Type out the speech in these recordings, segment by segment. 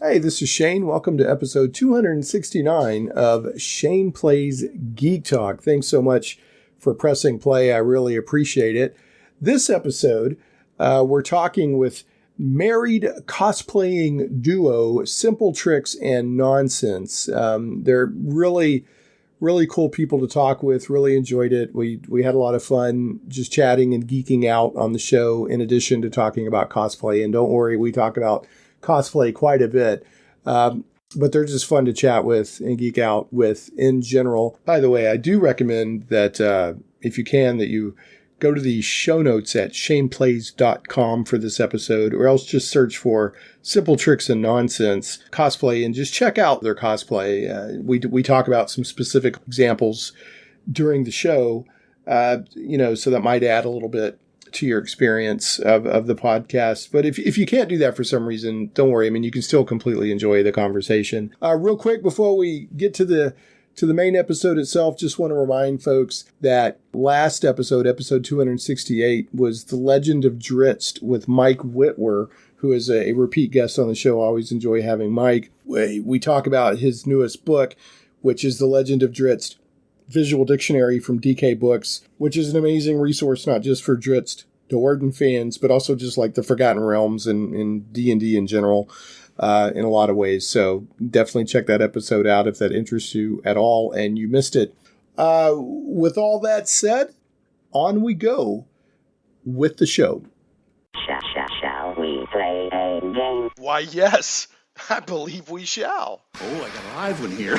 Hey, this is Shane. Welcome to episode 269 of Shane Plays Geek Talk. Thanks so much for pressing play. I really appreciate it. This episode, we're talking with married cosplaying duo Simple Tricks and Nonsense. They're really cool people to talk with. Really enjoyed it. We had a lot of fun just chatting and geeking out on the show in addition to talking about cosplay. And don't worry, we talk about cosplay quite a bit, but they're just fun to chat with and geek out with in general. By the way, I do recommend that if you can, that you go to the show notes at shaneplays.com for this episode, or else just search for Simple Tricks and Nonsense Cosplay and just check out their cosplay. We talk about some specific examples during the show, so that might add a little bit to your experience of the podcast. But if you can't do that for some reason, don't worry. I mean, you can still completely enjoy the conversation. Real quick, before we get to the main episode itself, just want to remind folks that last episode 268, was The Legend of Drizzt with Mike Whitwer, who is a repeat guest on the show. I always enjoy having Mike. We talk about his newest book, which is The Legend of Drizzt Visual Dictionary from DK Books, which is an amazing resource, not just for Drizzt Do'Urden fans, but also just like the Forgotten Realms and D&D in general, in a lot of ways. So definitely check that episode out if that interests you at all and you missed it. With all that said, on we go with the show. Shall we play a game? Why, yes, I believe we shall. Oh, I got a live one here.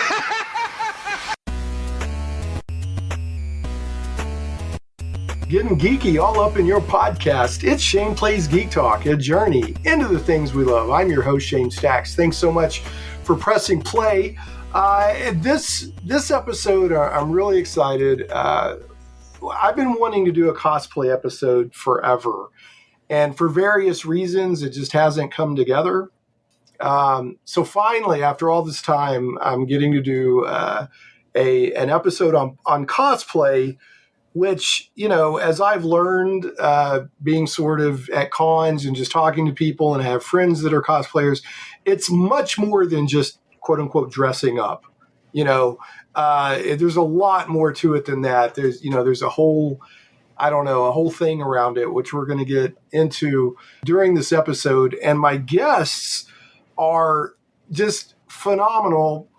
Getting geeky all up in your podcast. It's Shane Plays Geek Talk, a journey into the things we love. I'm your host, Shane Stacks. Thanks so much for pressing play. This episode, I'm really excited. I've been wanting to do a cosplay episode forever, and for various reasons, it just hasn't come together. So finally, after all this time, I'm getting to do an episode on cosplay, which, as I've learned, being sort of at cons and just talking to people and have friends that are cosplayers, it's much more than just quote unquote dressing up. There's a lot more to it than that. There's a whole thing around it, which we're going to get into during this episode. And my guests are just phenomenal.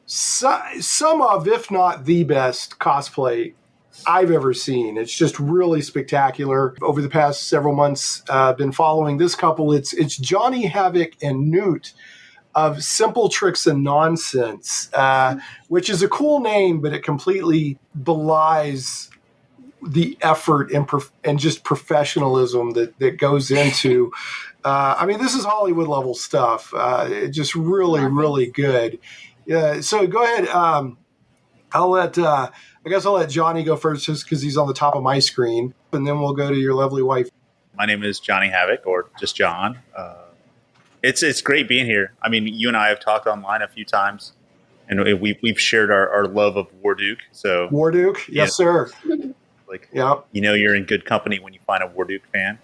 Some of, if not the best cosplay I've ever seen. It's just really spectacular. Over the past several months, been following this couple. It's Johnny Havoc and Newt of Simple Tricks and Nonsense, which is a cool name, but it completely belies the effort and just professionalism that goes into. This is Hollywood level stuff. Just really good. So go ahead. I guess I'll let Johnny go first just because he's on the top of my screen, and then we'll go to your lovely wife. My name is Johnny Havoc, or just John. It's great being here. I mean, you and I have talked online a few times, and we've shared our love of Warduke. So Warduke, yes, sir. You're in good company when you find a Warduke fan.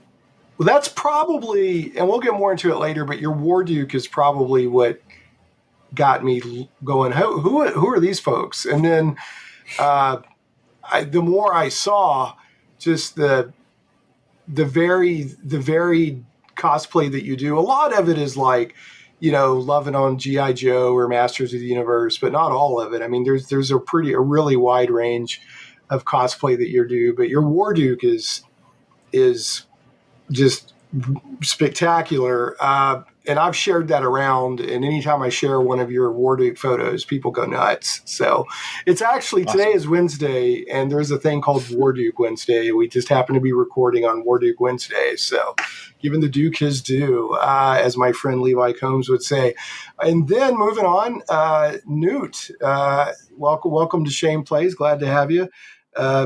Well, that's probably, and we'll get more into it later, but your Warduke is probably what got me going. Who are these folks? And then the more I saw, just the varied cosplay that you do. A lot of it is like, loving on G.I. Joe or Masters of the Universe, but not all of it. I mean, there's a really wide range of cosplay that you do, but your Warduke is just spectacular. And I've shared that around, and anytime I share one of your Warduke photos, people go nuts. So it's actually, awesome. Today is Wednesday, and there's a thing called Warduke Wednesday. We just happen to be recording on Warduke Wednesday. So giving the Duke his due, as my friend Levi Combs would say. And then moving on, Newt, welcome to Shane Plays. Glad to have you.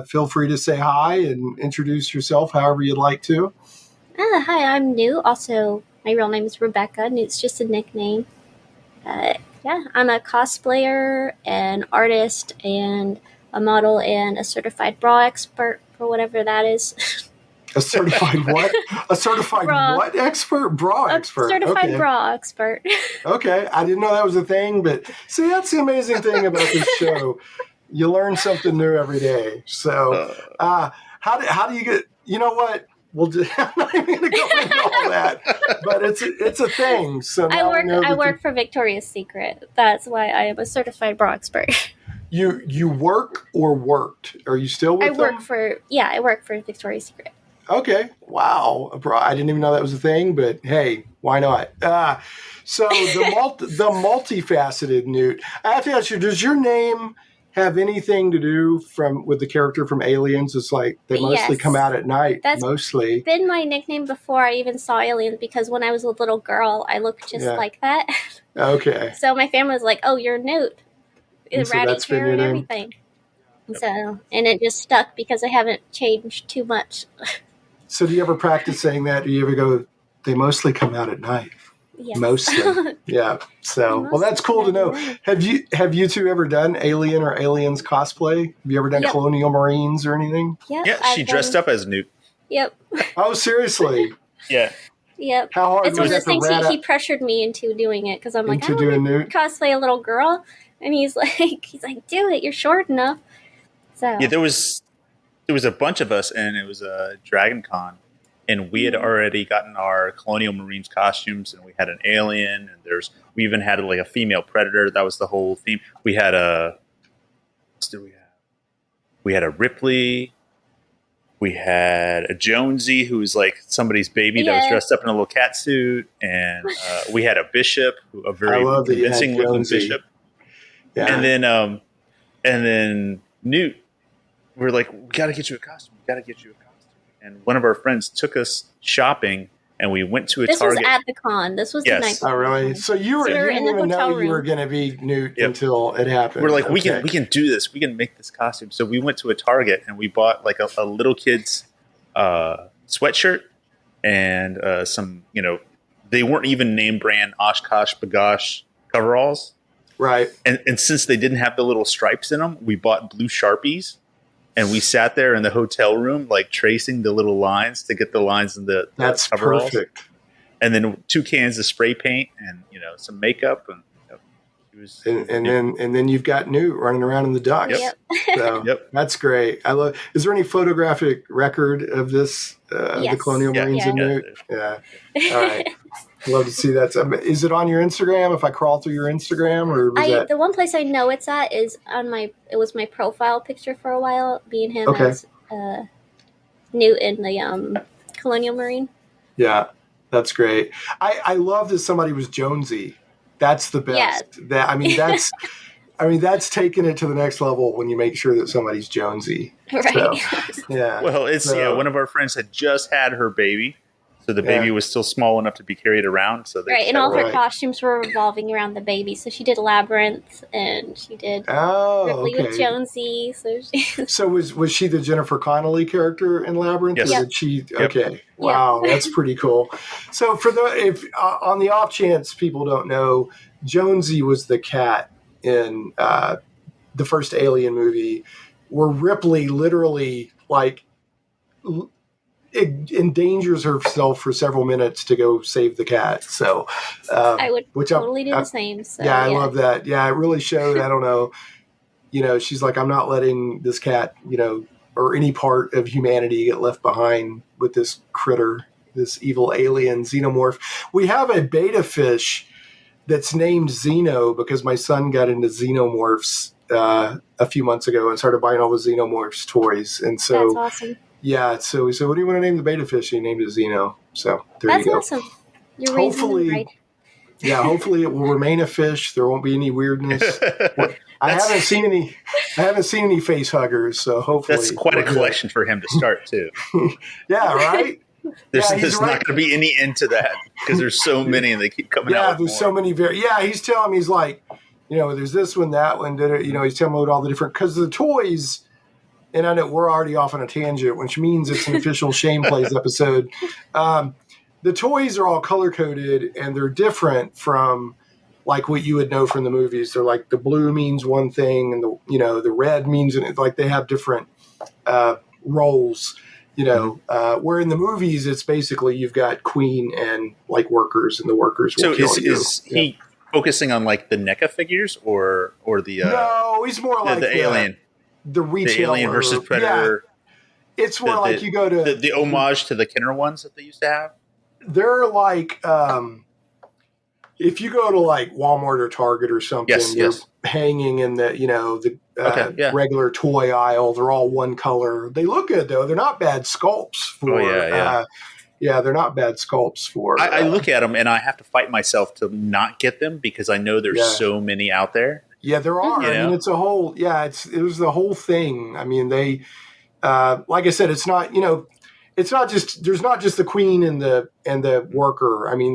Feel free to say hi and introduce yourself however you'd like to. Hi, I'm Newt. Also, my real name is Rebekah, and it's just a nickname. I'm a cosplayer, an artist, and a model, and a certified bra expert, for whatever that is. A certified what? A certified Bra. what expert? Bra A expert. certified Okay. bra expert. Okay, I didn't know that was a thing, but see, that's the amazing thing about this show. You learn something new every day. So, how do you get? You know what? I'm not even going to go into all that, but it's a thing. So now I work for Victoria's Secret. That's why I am a certified bra expert. You work or worked? Are you still with them? I work for Victoria's Secret. Okay. Wow. I didn't even know that was a thing, but hey, why not? So the multifaceted Newt. I have to ask you, does your name have anything to do with the character from Aliens? It's like they mostly come out at night. That's mostly been my nickname before I even saw Aliens, because when I was a little girl, I looked just like that. Okay. So my family was like, "Oh, you're Newt." And so ratty that's been hair your and name? everything. So, and it just stuck because I haven't changed too much. So do you ever practice saying that? Do you ever go, they mostly come out at night? Yes. Mostly. Yeah. So, well, that's cool to know. Have you two ever done Alien or Aliens cosplay? Have you ever done Colonial Marines or anything? Yep. Yeah, she dressed up as Newt. Yep. Oh, seriously? Yeah. Yep. How hard It's one was of that those to things rat he pressured me into doing it, because I'm like, I into doing want Newt? to cosplay a little girl. And he's like, do it. You're short enough. So Yeah, there was a bunch of us, and it was a Dragon Con, and we had already gotten our Colonial Marines costumes, and we had an alien, and we even had like a female predator. That was the whole theme. We had what did we have? We had a Ripley. We had a Jonesy, who was like somebody's baby that was dressed up in a little cat suit, and we had a Bishop, a very convincing looking Bishop. Yeah. And then Newt. We were like, we got to get you a costume. And one of our friends took us shopping, and we went to a Target. This was at the con. This was the night. Oh, really? So you didn't even know you were going to be Newt until it happened. We're like, we can do this. We can make this costume. So we went to a Target, and we bought like a little kid's sweatshirt and some, they weren't even name brand Oshkosh Bagosh coveralls. Right. And since they didn't have the little stripes in them, we bought blue Sharpies. And we sat there in the hotel room, like tracing the little lines to get the lines in the That's coveralls. Perfect. And then 2 cans of spray paint and some makeup, and it was. And then you've got Newt running around in the ducks. Yep. So that's great. I love. Is there any photographic record of this? The Colonial Marines and Newt. Yeah. All right. Love to see that. Is it on your Instagram? If I crawl through your Instagram, or the one place I know it's at is on it was my profile picture for a while. Me and him as Newt in the Colonial Marine. Yeah, that's great. I love that somebody was Jonesy. That's the best. Yeah. That's taking it to the next level when you make sure that somebody's Jonesy. Right. So, yeah. Well, one of our friends had just had her baby. So the baby was still small enough to be carried around. So and all her costumes were revolving around the baby. So she did Labyrinth, and she did Ripley with Jonesy. So was she the Jennifer Connelly character in Labyrinth? Yes. Or did she? Okay. Wow, that's pretty cool. So if on the off chance people don't know, Jonesy was the cat in the first Alien movie, where Ripley literally endangers herself for several minutes to go save the cat. So I would totally do the same. So, I love that. Yeah, it really showed. I don't know. She's like, I'm not letting this cat, or any part of humanity get left behind with this critter, this evil alien xenomorph. We have a beta fish that's named Xeno because my son got into xenomorphs a few months ago and started buying all the xenomorphs toys. And so that's awesome. Yeah, so we said, what do you want to name the beta fish? He named it Xeno. So there you go. That's awesome. You're hopefully, right. Yeah, hopefully it will remain a fish. There won't be any weirdness. I haven't seen any face huggers, so hopefully that's quite a collection for him to start too. Yeah, right. There's not going to be any end to that because there's so many and they keep coming out. Yeah, there's so many. He's telling me, he's like, there's this one, that one. He's telling me what all the different, because the toys. And I know we're already off on a tangent, which means it's an official Shane Plays episode. The toys are all color-coded, and they're different from like what you would know from the movies. They're like the blue means one thing, and the red means, like they have different roles. You know, where in the movies it's basically you've got Queen and like workers, and the workers will So kill you. is he focusing on like the NECA figures or the No, he's more like the alien, the retailer, the alien versus Predator? Yeah, it's more like you go to the homage to the Kenner ones that they used to have. They're like if you go to like Walmart or Target or something, they're hanging in the regular toy aisle. They're all one color. They look good though. They're not bad sculpts for. They're not bad sculpts for. I look at them and I have to fight myself to not get them because I know there's so many out there. Yeah, there are. I mean, it's a whole. Yeah, it was the whole thing. I mean, they, like I said, it's not. It's not just. There's not just the Queen and the worker. I mean,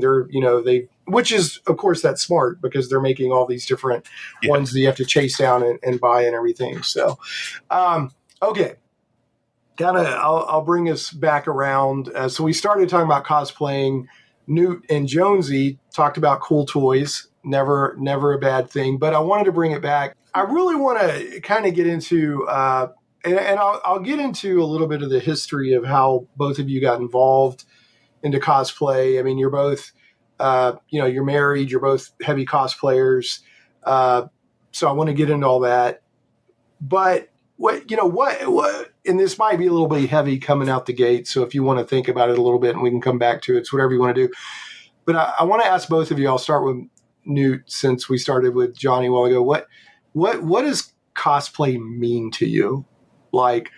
they. Which is, of course, that's smart because they're making all these different ones that you have to chase down and buy and everything. So, okay. I'll bring us back around. So we started talking about cosplaying. Newt and Jonesy talked about cool toys. Never a bad thing. But I wanted to bring it back. I really want to kind of get into, and I'll get into a little bit of the history of how both of you got involved into cosplay. I mean, you're both, you're married. You're both heavy cosplayers. So I want to get into all that. But what, and this might be a little bit heavy coming out the gate. So if you want to think about it a little bit and we can come back to it, it's whatever you want to do. But I want to ask both of you, I'll start with Newt since we started with Johnny a while ago. What does cosplay mean to you? Like,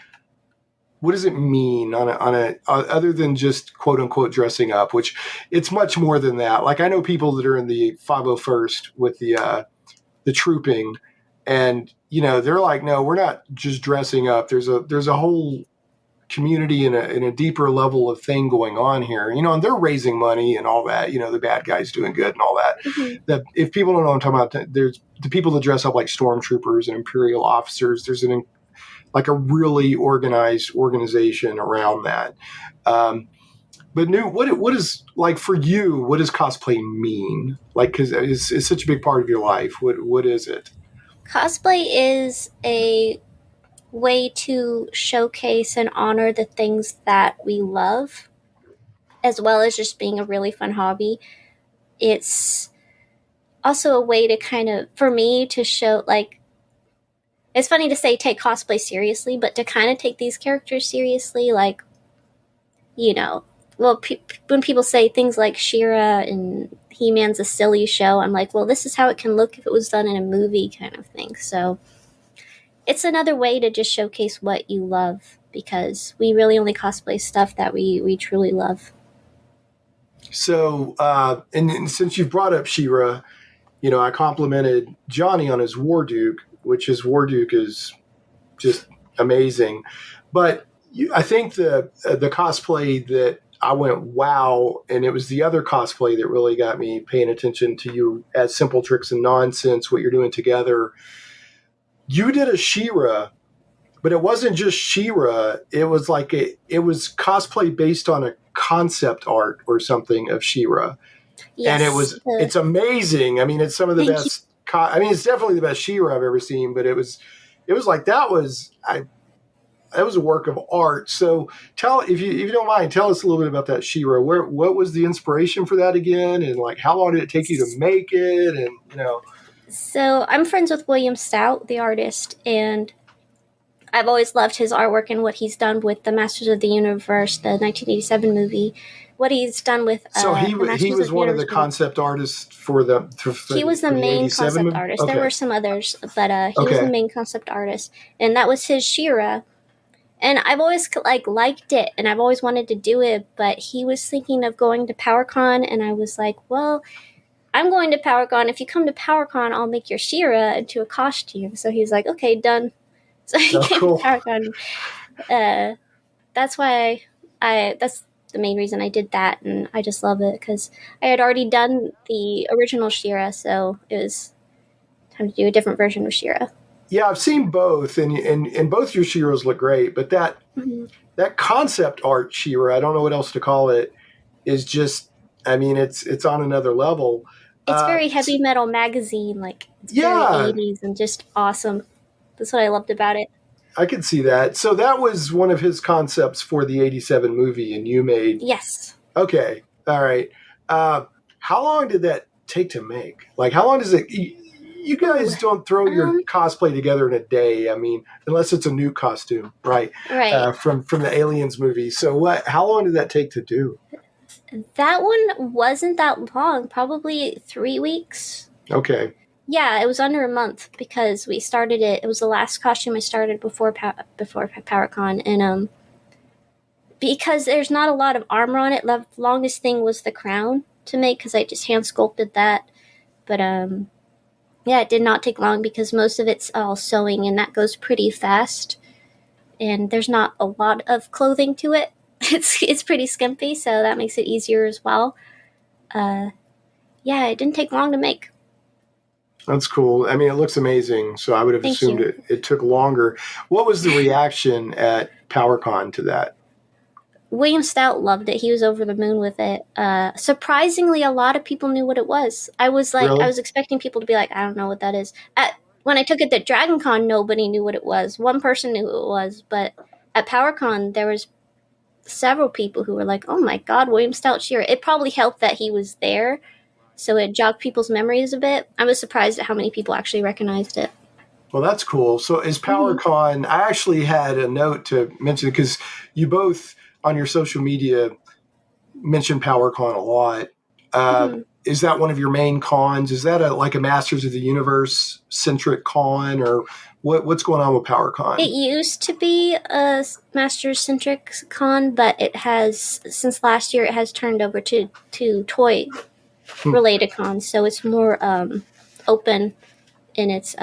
what does it mean on a other than just quote unquote dressing up, which it's much more than that. Like I know people that are in the 501st with the trooping and, they're like, no, we're not just dressing up. There's a whole community and a deeper level of thing going on here, and they're raising money and all that, the bad guys doing good and all that. Mm-hmm. That if people don't know what I'm talking about, there's the people that dress up like stormtroopers and Imperial officers. There's a really organized organization around that. But Newt, what is like for you? What does cosplay mean? Like, because it's such a big part of your life. What is it? Cosplay is a way to showcase and honor the things that we love, as well as just being a really fun hobby. It's also a way to kind of, for me, to show, like, it's funny to say take cosplay seriously, but to kind of take these characters seriously, like, when people say things like She-Ra and He-Man's a silly show, I'm like, well, this is how it can look if it was done in a movie kind of thing. So it's another way to just showcase what you love, because we really only cosplay stuff that we truly love. So, and since you brought up She-Ra, I complimented Johnny on his Warduke, which his Warduke is just amazing. But I think the cosplay that I went, wow, and it was the other cosplay that really got me paying attention to you as Simple Tricks and Nonsense, what you're doing together. You did a She-Ra, but it wasn't just She-Ra. It was like it was cosplay based on a concept art or something of She-Ra. Yes, and it's amazing. I mean, it's some of the best. It's definitely the best She-Ra I've ever seen, but it was like that was a work of art. So if you don't mind, tell us a little bit about that She-Ra. What was the inspiration for that again? And like, how long did it take you to make it? And, So I'm friends with William Stout, the artist, and I've always loved his artwork and what he's done with the Masters of the Universe, the 1987 movie. What he's done with so he was one of the concept artists for the. He was the main concept artist. Okay. There were some others, but he was the main concept artist, and that was his She-Ra. And I've always liked it, and I've always wanted to do it. But he was thinking of going to PowerCon, and I was like, well, I'm going to PowerCon. If you come to PowerCon, I'll make your She-Ra into a costume. So he was like, okay, done. So he came to PowerCon. That's why that's the main reason I did that, and I just love it because I had already done the original She-Ra, so it was time to do a different version of She-Ra. Yeah, I've seen both, and both your She-Ras look great, but that concept art She-Ra, I don't know what else to call it, is just, it's on another level. It's very heavy metal magazine, like it's very 80s and just awesome. That's what I loved about it. I could see that. So that was one of his concepts for the 87 movie, and you made... Yes. Okay. All right. How long did that take to make? Like, how long does it... You guys don't throw your cosplay together in a day. I mean, unless it's a new costume, right? Right. From the Aliens movie. So how long did that take to do? That one wasn't that long. Probably 3 weeks. Okay. Yeah, it was under a month because we started it. It was the last costume I started before PowerCon, and because there's not a lot of armor on it. The longest thing was the crown to make because I just hand sculpted that. But yeah, it did not take long because most of it's all sewing, and that goes pretty fast. And there's not a lot of clothing to it. It's pretty skimpy, so that makes it easier as well. Yeah, it didn't take long to make. That's cool. I mean, it looks amazing, so I would have assumed it took longer. What was the reaction at PowerCon to that? William Stout loved it. He was over the moon with it. Surprisingly, a lot of people knew what it was. I was Really? I was expecting people to be like, I don't know what that is. When I took it to Dragon Con, nobody knew what it was. One person knew who it was, but at PowerCon, there was several people who were like, oh my god, William Stout Shearer. It probably helped that he was there, so it jogged people's memories a bit. I was surprised at how many people actually recognized it. Well, that's cool. So is PowerCon, I actually had a note to mention, because you both on your social media mentioned PowerCon a lot. Is that one of your main cons? Is that like a Masters of the Universe centric con, or what's going on with PowerCon? It used to be a Masters centric con, but it has, since last year, it has turned over to toy related cons. So it's more open in its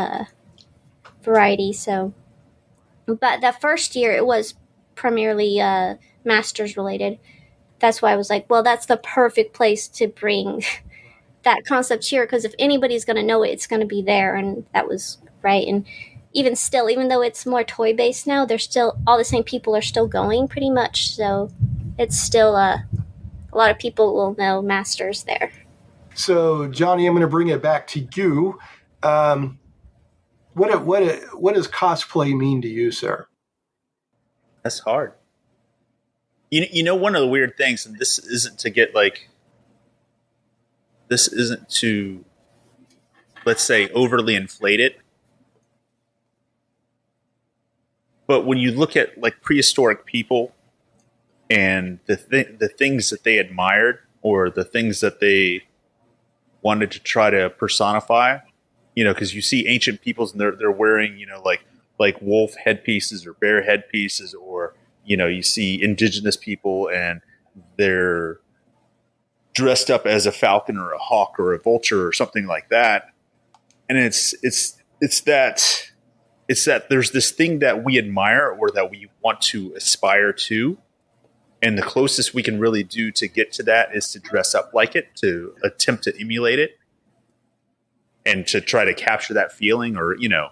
variety. So, but that first year it was primarily Masters related. That's why I was like, well, that's the perfect place to bring that concept here, because if anybody's going to know it, it's going to be there. And that was right. And even still, even though it's more toy based now, there's still all the same people are still going pretty much. So it's still a lot of people will know Masters there. So Johnny, I'm going to bring it back to you. What does cosplay mean to you, sir? That's hard. You know, one of the weird things, and this isn't to, let's say, overly inflate it, but when you look at like prehistoric people and the things that they admired, or the things that they wanted to try to personify, you know, because you see ancient peoples and they're wearing, you know, like wolf headpieces or bear headpieces, or, you know, you see indigenous people and they're dressed up as a falcon or a hawk or a vulture or something like that. And it's that there's this thing that we admire or that we want to aspire to. And the closest we can really do to get to that is to dress up like it, to attempt to emulate it, and to try to capture that feeling, or, you know.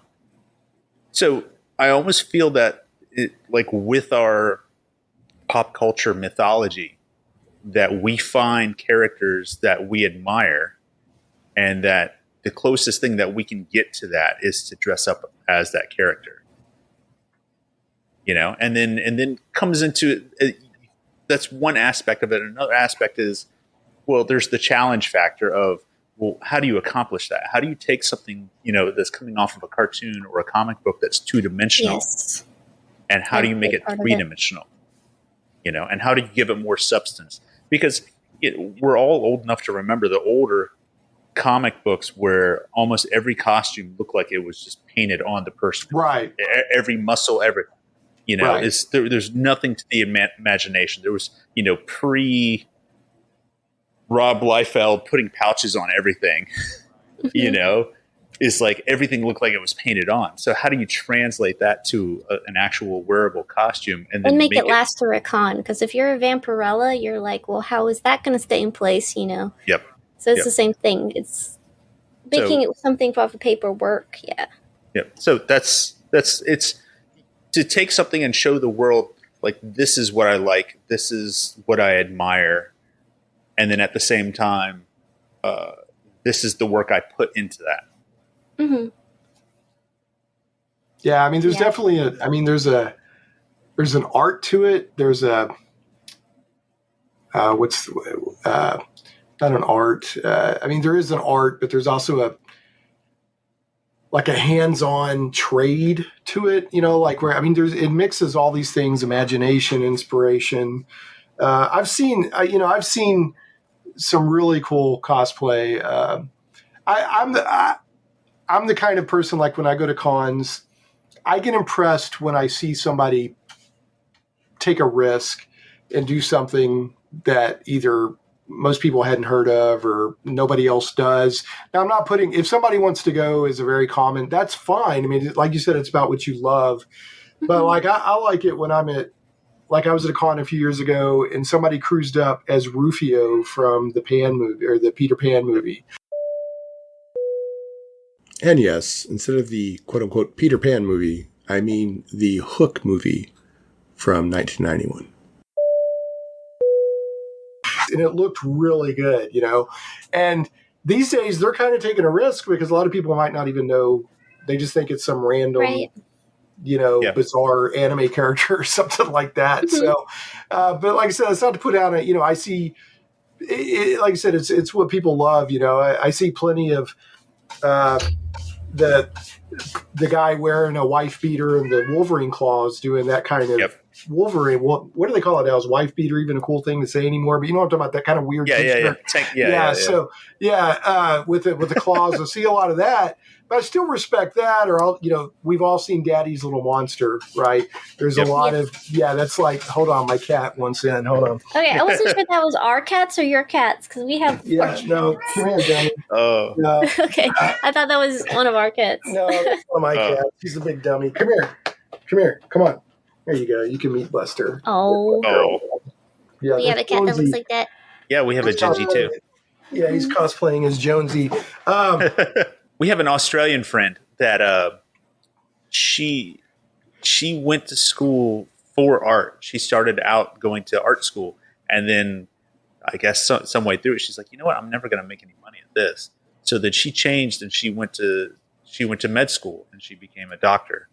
So I almost feel that like with our pop culture mythology, that we find characters that we admire, and that the closest thing that we can get to that is to dress up as that character, you know, and then comes into that's one aspect of it. Another aspect is, well, there's the challenge factor of, well, how do you accomplish that? How do you take something, you know, that's coming off of a cartoon or a comic book that's two-dimensional, Yes. and how do you make it three-dimensional? You know, and how do you give it more substance? Because we're all old enough to remember the older comic books where almost every costume looked like it was just painted on the person. Right. Every muscle, everything. You know, right. There's nothing to the imagination. There was, you know, pre Rob Liefeld putting pouches on everything, you know, is like everything looked like it was painted on. So how do you translate that to an actual wearable costume and then make it last through a con? Because if you're a Vampirella, you're like, well, how is that going to stay in place, you know? Yep. So it's the same thing. It's making it something off of paperwork. Yeah. Yep. So that's it's to take something and show the world, like, this is what I like, this is what I admire, and then at the same time, this is the work I put into that. Mm-hmm. Yeah, I mean, there's definitely there's an art to it. There's a not an art. I mean, there is an art, but there's also a hands-on trade to it. Where it mixes all these things: imagination, inspiration. I've seen some really cool cosplay. I'm the kind of person, like, when I go to cons, I get impressed when I see somebody take a risk and do something that either most people hadn't heard of or nobody else does. Now, I'm not putting, if somebody wants to go as a very common, that's fine. I mean, like you said, it's about what you love. But like, I like it when I was at a con a few years ago and somebody cruised up as Rufio from the Pan movie, or the Peter Pan movie. And yes, instead of the quote unquote Peter Pan movie, I mean the Hook movie from 1991. And it looked really good, and these days they're kind of taking a risk because a lot of people might not even know. They just think it's some random, bizarre anime character or something like that. Mm-hmm. So, but like I said, it's not to put out I see like I said, it's what people love. I see plenty of the guy wearing a wife beater and the Wolverine claws doing that kind of Wolverine. What do they call it now? Is wife beater even a cool thing to say anymore? But you know what I'm talking about, that kind of weird. So with the claws, I see a lot of that. But I still respect that. Or we've all seen Daddy's Little Monster, right? There's a lot of that's like, hold on, my cat wants in. Hold on. Okay, I wasn't sure if that was our cats or your cats because we have. No, come here, Danny. Oh. No. Okay, I thought that was one of our cats. No, that's one of my cats. He's a big dummy. Come here. Come on. There you go. You can meet Buster. Oh. Yeah, we have a cat that looks like that. Yeah, we have a Gingy too. Yeah, he's cosplaying as Jonesy. We have an Australian friend that she went to school for art. She started out going to art school, and then I guess some way through it, she's like, you know what? I'm never going to make any money at this. So then she changed and she went to med school and she became a doctor.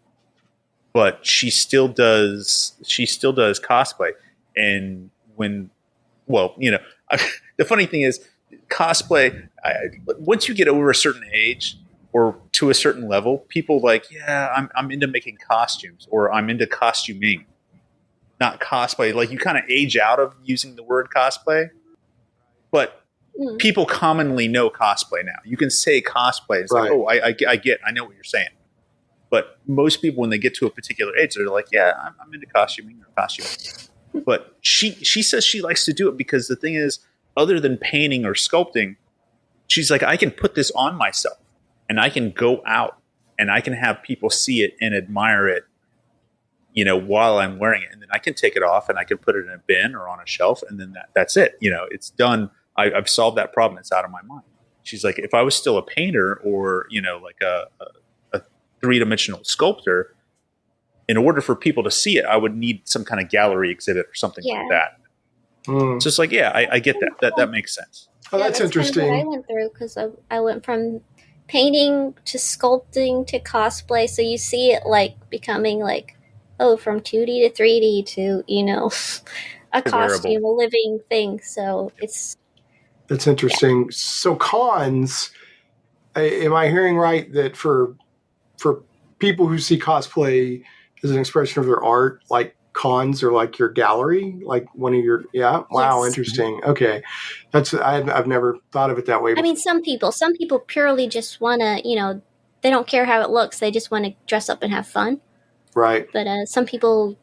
But she still does cosplay. And the funny thing is, cosplay, once you get over a certain age or to a certain level, people I'm into making costumes, or I'm into costuming, not cosplay. Like, you kind of age out of using the word cosplay, but people commonly know cosplay now. You can say cosplay. It's right. Like, I know what you're saying. But most people, when they get to a particular age, they're like, yeah, I'm into costuming or costuming. But she says she likes to do it because the thing is, other than painting or sculpting, she's like, I can put this on myself and I can go out and I can have people see it and admire it, while I'm wearing it. And then I can take it off and I can put it in a bin or on a shelf. And then that's it. It's done. I've solved that problem. It's out of my mind. She's like, if I was still a painter or, like a three-dimensional sculptor, in order for people to see it, I would need some kind of gallery exhibit or something like that. So it's like, I get that. That makes sense. Oh, that's interesting. Kind of what I went through, because I went from painting to sculpting to cosplay. So you see it like becoming like, from 2D to 3D to, a costume, a living thing. So that's interesting. Yeah. So cons, am I hearing right that for people who see cosplay as an expression of their art, like, cons are like your gallery, like one of your wow, yes. Interesting. Okay, I've never thought of it that way before. I mean, some people purely just want to, they don't care how it looks, they just want to dress up and have fun, right? But some people,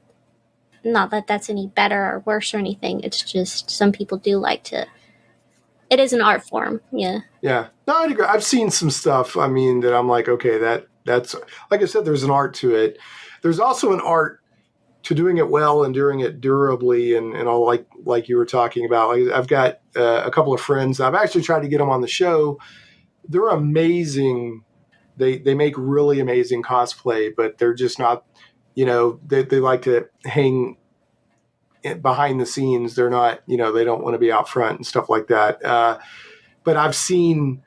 not that that's any better or worse or anything, it's just some people do like to. It is an art form. Yeah No, I'd agree. I've seen some stuff, that I'm like, okay, that's like I said, there's an art to it. There's also an art to doing it well and doing it durably and all, like you were talking about. I've got a couple of friends. I've actually tried to get them on the show. They're amazing. They make really amazing cosplay, but they're just not, they like to hang behind the scenes. They're not, they don't want to be out front and stuff like that. But I've seen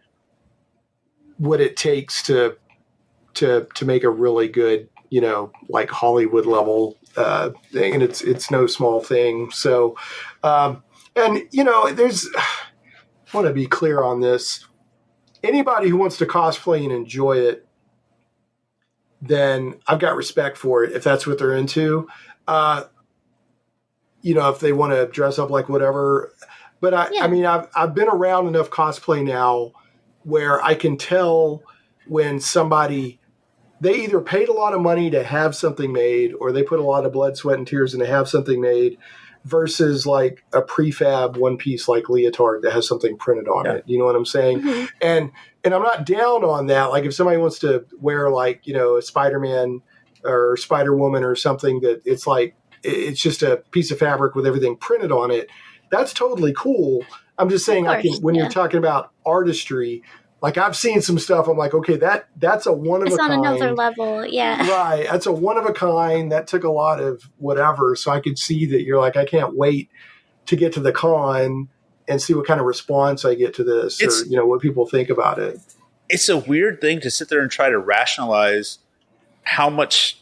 what it takes to make a really good like Hollywood level thing, and it's no small thing. So, and there's, I want to be clear on this. Anybody who wants to cosplay and enjoy it, then I've got respect for it if that's what they're into. If they want to dress up like whatever. But I mean, I've been around enough cosplay now where I can tell when somebody, they either paid a lot of money to have something made, or they put a lot of blood, sweat, and tears in to have something made, versus like a prefab one piece like leotard that has something printed on it. You know what I'm saying? Mm-hmm. And I'm not down on that. Like if somebody wants to wear like, a Spider-Man or Spider-Woman or something that it's like, it's just a piece of fabric with everything printed on it, that's totally cool. I'm just saying, when you're talking about artistry, like I've seen some stuff, I'm like, okay, that's a one of a kind. It's on another level, yeah. Right, that's a one of a kind. That took a lot of whatever, so I could see that you're like, I can't wait to get to the con and see what kind of response I get to this, or what people think about it. It's a weird thing to sit there and try to rationalize how much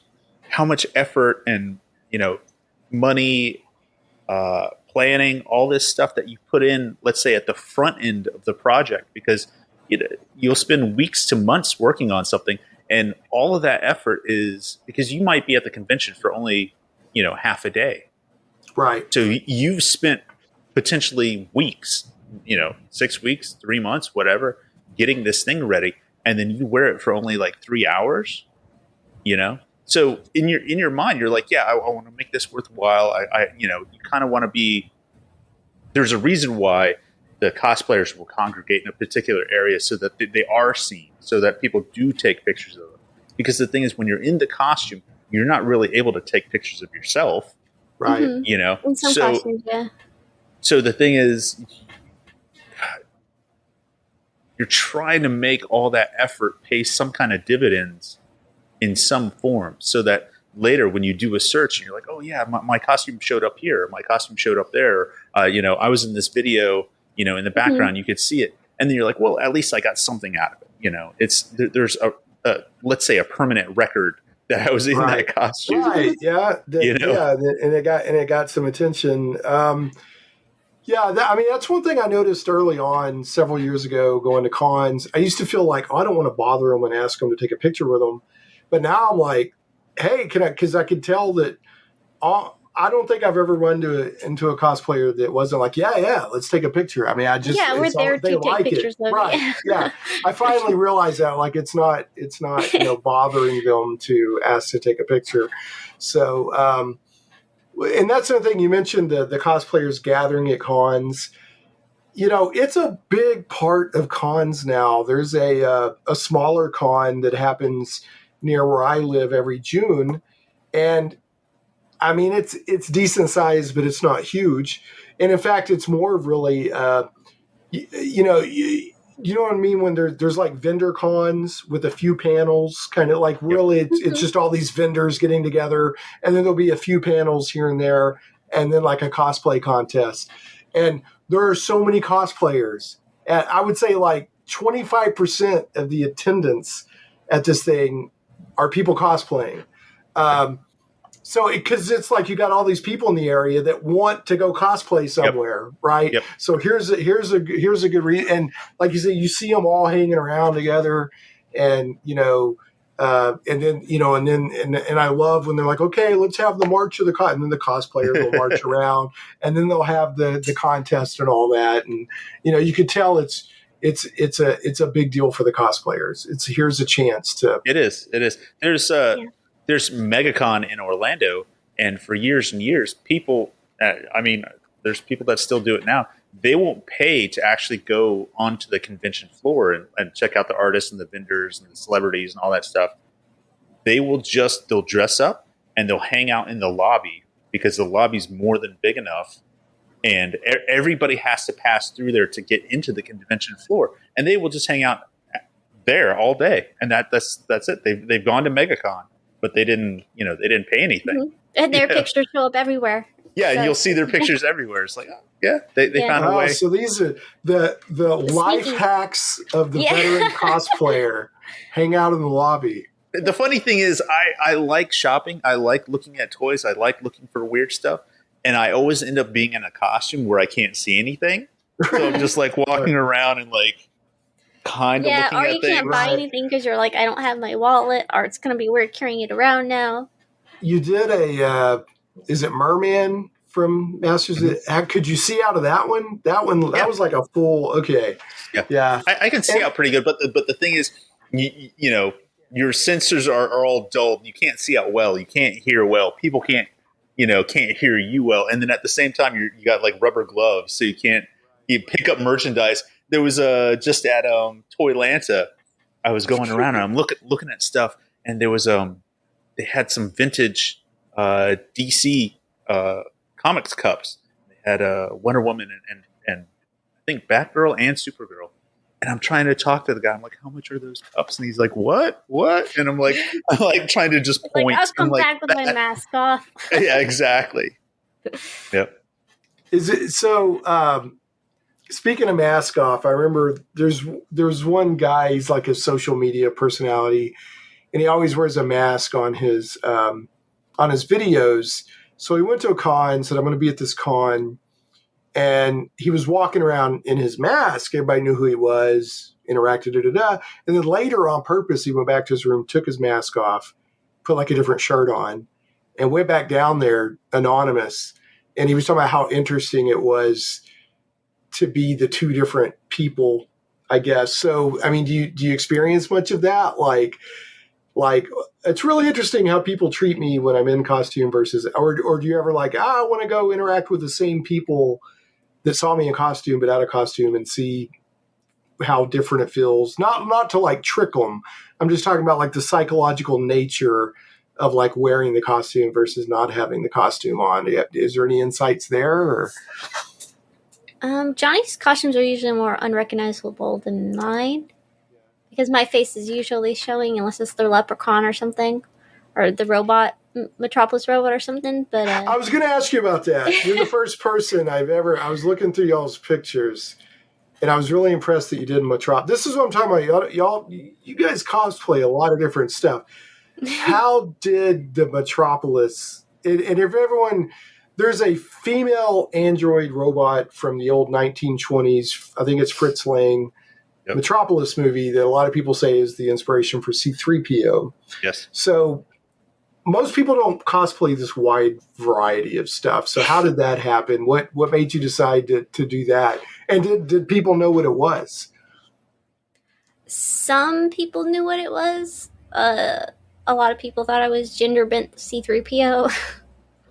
effort and money, planning, all this stuff that you put in, let's say at the front end of the project, because you'll spend weeks to months working on something, and all of that effort is because you might be at the convention for only half a day, right? So you've spent potentially weeks, 6 weeks, 3 months, whatever, getting this thing ready, and then you wear it for only like 3 hours, So in your mind, you're like, yeah, I want to make this worthwhile. You kind of want to be. There's a reason why the cosplayers will congregate in a particular area so that they are seen, so that people do take pictures of them. Because the thing is, when you're in the costume, you're not really able to take pictures of yourself, right? Mm-hmm. In some costumes, yeah. So the thing is, you're trying to make all that effort pay some kind of dividends in some form, so that later when you do a search and you're like, oh yeah, my costume showed up here, my costume showed up there, I was in this video, in the background, you could see it, and then you're like, well, at least I got something out of it. There's a let's say a permanent record that I was in that costume, right? Yeah, and it got some attention. That's one thing I noticed early on several years ago going to cons. I used to feel like, I don't want to bother them and ask them to take a picture with them. But now I'm like, hey, because I could tell that I don't think I've ever run into a cosplayer that wasn't like, yeah, let's take a picture. I mean, we're there to take pictures of right? Yeah, I finally realized that like it's not bothering them to ask to take a picture. So, and that's the thing you mentioned, the cosplayers gathering at cons. It's a big part of cons now. There's a smaller con that happens near where I live every June. And I mean, it's decent size, but it's not huge. And in fact, it's more of really, you know what I mean? When there's like vendor cons with a few panels, kind of like really, it's just all these vendors getting together, and then there'll be a few panels here and there, and then like a cosplay contest. And there are so many cosplayers. And I would say like 25% of the attendance at this thing are people cosplaying. So because it's like you got all these people in the area that want to go cosplay somewhere, right? Yep. So here's a good reason. And like you say, you see them all hanging around together, and and I love when they're like, okay, let's have the march of the and then the cosplayers will march around, and then they'll have the contest and all that, and you could tell it's a big deal for the cosplayers. Here's a chance to. It is. There's MegaCon in Orlando, and for years and years, people, there's people that still do it now. They won't pay to actually go onto the convention floor and check out the artists and the vendors and the celebrities and all that stuff. They'll dress up and they'll hang out in the lobby because the lobby's more than big enough, and everybody has to pass through there to get into the convention floor, and they will just hang out there all day. And that's it. They've gone to MegaCon. But they didn't pay anything. Mm-hmm. And their pictures show up everywhere. Yeah, and you'll see their pictures everywhere. It's like, they found a way. So these are the life hacks of the veteran cosplayer. Hang out in the lobby. The funny thing is, I like shopping. I like looking at toys. I like looking for weird stuff. And I always end up being in a costume where I can't see anything. So I'm just like walking around and like kind of looking at things. Yeah, or you can't buy anything because you're like, I don't have my wallet, or it's going to be weird carrying it around now. You did is it Merman from Masters? Mm-hmm. Could you see out of that one? That was like a full, okay. Yeah. I can see out pretty good, but the thing is, you know, your sensors are all dulled. You can't see out well. You can't hear well. People can't hear you well. And then at the same time, you got like rubber gloves, so you pick up merchandise. There was just at Toylanta, I was going around and I'm looking at stuff, and there was they had some vintage DC comics cups. They had Wonder Woman and I think Batgirl and Supergirl. And I'm trying to talk to the guy. I'm like, how much are those cups? And he's like, what? And I'm like trying to just point. Like, I'll come back with my mask off. Yeah, exactly. Yep. Is it so? Speaking of mask off, I remember there's one guy. He's like a social media personality, and he always wears a mask on his videos. So he went to a con, said, I'm going to be at this con. And he was walking around in his mask. Everybody knew who he was, interacted, And then later, on purpose, he went back to his room, took his mask off, put like a different shirt on, and went back down there anonymous. And he was talking about how interesting it was to be the two different people, I guess. So, I mean, do you experience much of that? Like it's really interesting how people treat me when I'm in costume versus, or do you ever like, I want to go interact with the same people that saw me in costume but out of costume and see how different it feels? Not to like trick them. I'm just talking about like the psychological nature of like wearing the costume versus not having the costume on. Is there any insights there? Or? Johnny's costumes are usually more unrecognizable than mine because my face is usually showing unless it's the leprechaun or something, or the robot. Metropolis robot or something, but I was going to ask you about that. You're the first person I was looking through y'all's pictures, and I was really impressed that you did Metropolis. This is what I'm talking about. You guys cosplay a lot of different stuff. How did the Metropolis? And if everyone, there's a female android robot from the old 1920s. I think it's Fritz Lang. Yep. Metropolis movie that a lot of people say is the inspiration for C-3PO. Yes. So. Most people don't cosplay this wide variety of stuff. So how did that happen? What made you decide to do that? And did people know what it was? Some people knew what it was. A lot of people thought I was gender bent C-3PO.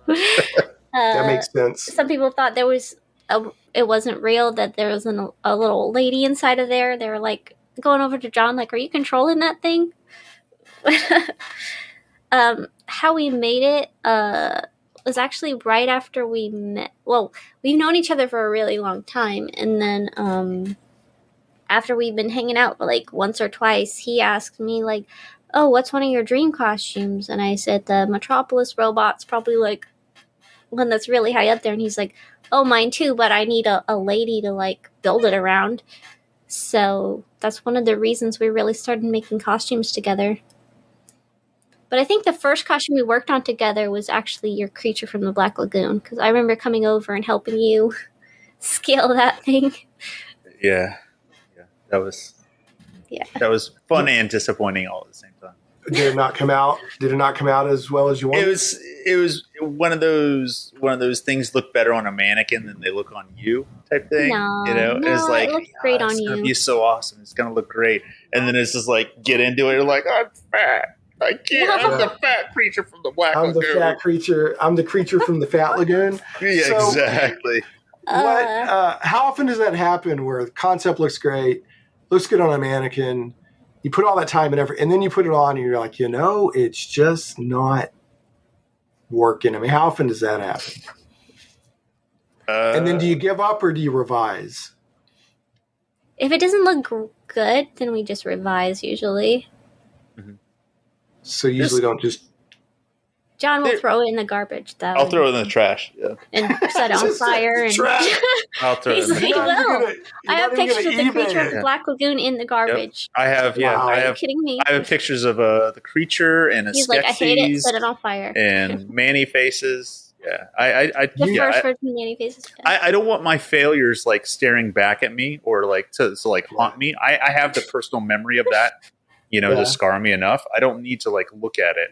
That makes sense. Some people thought it wasn't real, that there was a little lady inside of there. They were like going over to John, like, are you controlling that thing? How we made it was actually right after we met. Well, we've known each other for a really long time, and then after we've been hanging out like once or twice, he asked me like, oh, what's one of your dream costumes? And I said the Metropolis robot's probably like one that's really high up there, and he's like, oh, mine too, but I need a lady to like build it around. So that's one of the reasons we really started making costumes together. But I think the first costume we worked on together was actually your creature from the Black Lagoon, because I remember coming over and helping you scale that thing. Yeah, that was fun and disappointing all at the same time. Did it not come out? Did it not come out as well as you wanted? It was one of those things look better on a mannequin than they look on you type thing. No, it's like, it looks great on you. It's gonna be so awesome. It's gonna look great, and then it's just like get into it. You're like, I'm fat. I can't. I'm the fat creature from the Black Lagoon. I'm the fat creature. I'm the creature from the Fat Lagoon. Yeah, so, exactly. How often does that happen where the concept looks great, looks good on a mannequin, you put all that time and effort, and then you put it on and you're like, it's just not working? I mean, how often does that happen? And then do you give up or do you revise? If it doesn't look good, then we just revise usually. So you usually don't just John will throw it in the garbage, though. I'll throw it in the trash. Yeah. And set it on fire. And I'll throw it. He's like, well, I have pictures of the creature of the Black Lagoon in the garbage. Yep. I have. Yeah, wow. Are you kidding me? I have pictures of the creature and a He's like, I hate it. Set it on fire. And Manny faces. Yeah, I first version Manny faces. I don't want my failures like staring back at me or like to like haunt me. I have the personal memory of that, to scar me enough. I don't need to like look at it.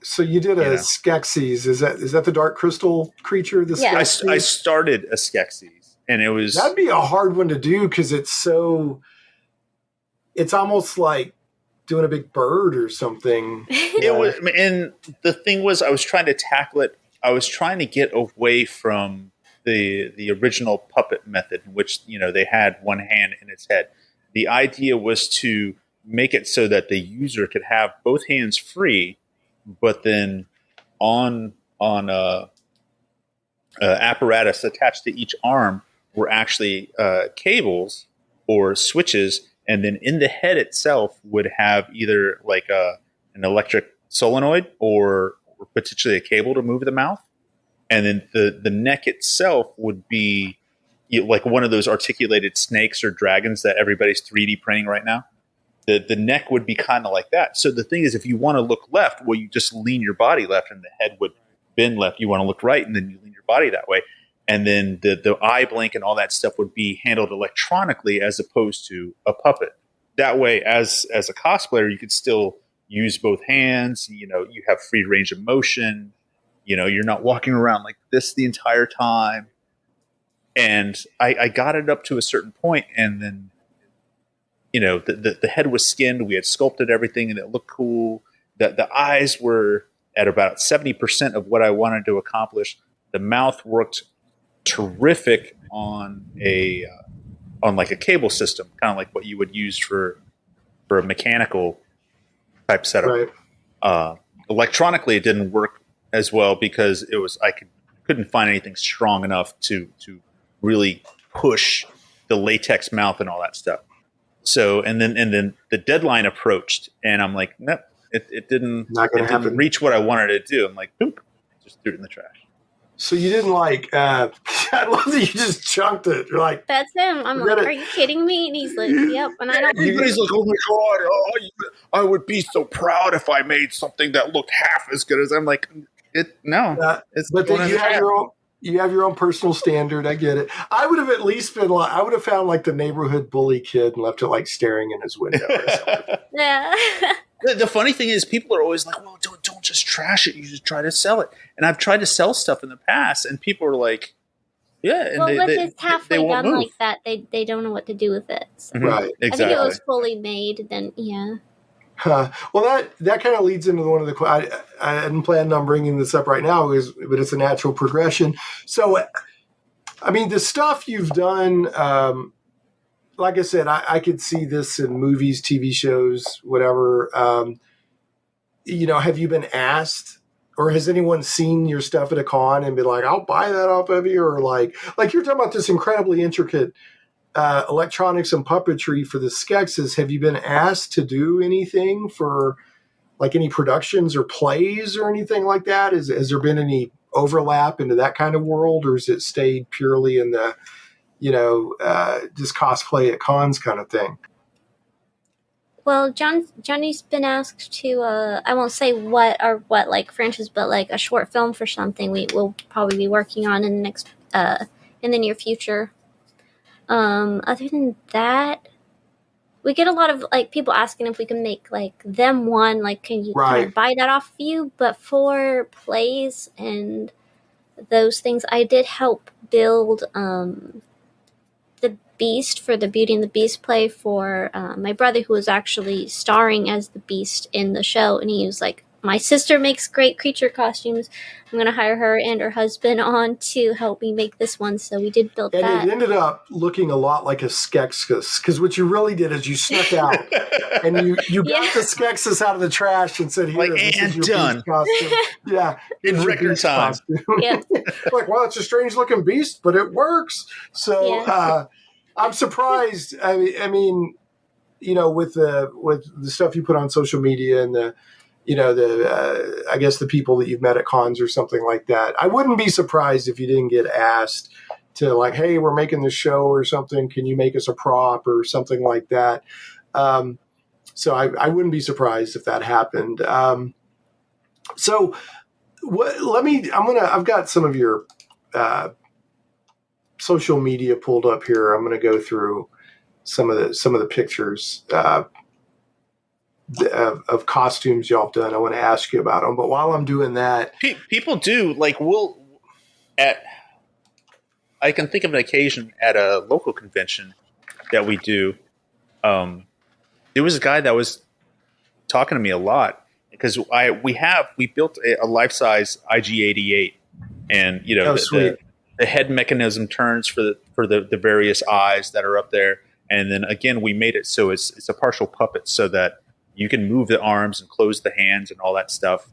So you did a Skeksis. Is that the dark crystal creature? The I started a Skeksis, and it was that'd be a hard one to do because it's almost like doing a big bird or something. It was, and the thing was, I was trying to tackle it. I was trying to get away from the original puppet method, in which they had one hand in its head. The idea was to make it so that the user could have both hands free. But then on apparatus attached to each arm were actually cables or switches, and then in the head itself would have either like an electric solenoid or potentially a cable to move the mouth, and then the neck itself would be like one of those articulated snakes or dragons that everybody's 3D printing right now. The neck would be kind of like that. So the thing is, if you want to look left, well, you just lean your body left and the head would bend left. You want to look right and then you lean your body that way. And then the eye blink and all that stuff would be handled electronically as opposed to a puppet. That way, as a cosplayer, you could still use both hands. You have free range of motion. You're not walking around like this the entire time. And I got it up to a certain point, and then the head was skinned. We had sculpted everything, and it looked cool. The eyes were at about 70% of what I wanted to accomplish. The mouth worked terrific on like a cable system, kind of like what you would use for a mechanical type setup. Right. Electronically, it didn't work as well because I couldn't find anything strong enough to really push the latex mouth and all that stuff. So and then the deadline approached, and I'm like, nope, it didn't reach what I wanted it to do. I'm like, boop, just threw it in the trash. So you didn't like? I love that you just chunked it. You're like, that's him. I'm like, are you kidding me? And he's like, yep. And I don't. Everybody's like, oh my god, I would be so proud if I made something that looked half as good as. I'm like, it's. But then you have your own. You have your own personal standard. I get it. I would have at least been like, I would have found like the neighborhood bully kid and left it like staring in his window or something. Yeah. The funny thing is, people are always like, well, don't just trash it. You just try to sell it. And I've tried to sell stuff in the past, and people are like, yeah. And if it's halfway done like that, they don't know what to do with it. So. Right. Exactly. I think if it was fully made, then yeah. Well, that kind of leads into one of the. I hadn't planned on bringing this up right now, but it's a natural progression. So, I mean, the stuff you've done, like I said, I could see this in movies, TV shows, whatever. Have you been asked, or has anyone seen your stuff at a con and been like, "I'll buy that off of you," or like you're talking about this incredibly intricate. Electronics and puppetry for the Skeksis. Have you been asked to do anything for like any productions or plays or anything like that? Has there been any overlap into that kind of world, or has it stayed purely in the, just cosplay at cons kind of thing? Well, Johnny's been asked to, I won't say what like franchise, but like a short film for something we will probably be working on in the near future. Other than that, we get a lot of like people asking if we can make like them one, like can you kind of buy that off of you? But for plays and those things, I did help build the Beast for the Beauty and the Beast play for my brother, who was actually starring as the Beast in the show, and he was like, my sister makes great creature costumes. I'm going to hire her and her husband on to help me make this one. So we did build that. And it ended up looking a lot like a Skeksis, because what you really did is you snuck out and you got the Skeksis out of the trash and said, "Here, this is your done. Beast costume." Yeah, in record time. Yeah. Like, well, it's a strange looking beast, but it works. So I'm surprised. I mean, with the stuff you put on social media and the I guess the people that you've met at cons or something like that. I wouldn't be surprised if you didn't get asked to like, hey, we're making this show or something. Can you make us a prop or something like that? So I wouldn't be surprised if that happened. I've got some of your social media pulled up here. I'm going to go through some of the pictures of costumes y'all have done. I want to ask you about them, but while I'm doing that, people do like I can think of an occasion at a local convention that we do. There was a guy that was talking to me a lot because we built a life-size IG-88, and the head mechanism turns for the various eyes that are up there, and then again we made it so it's a partial puppet so that you can move the arms and close the hands and all that stuff.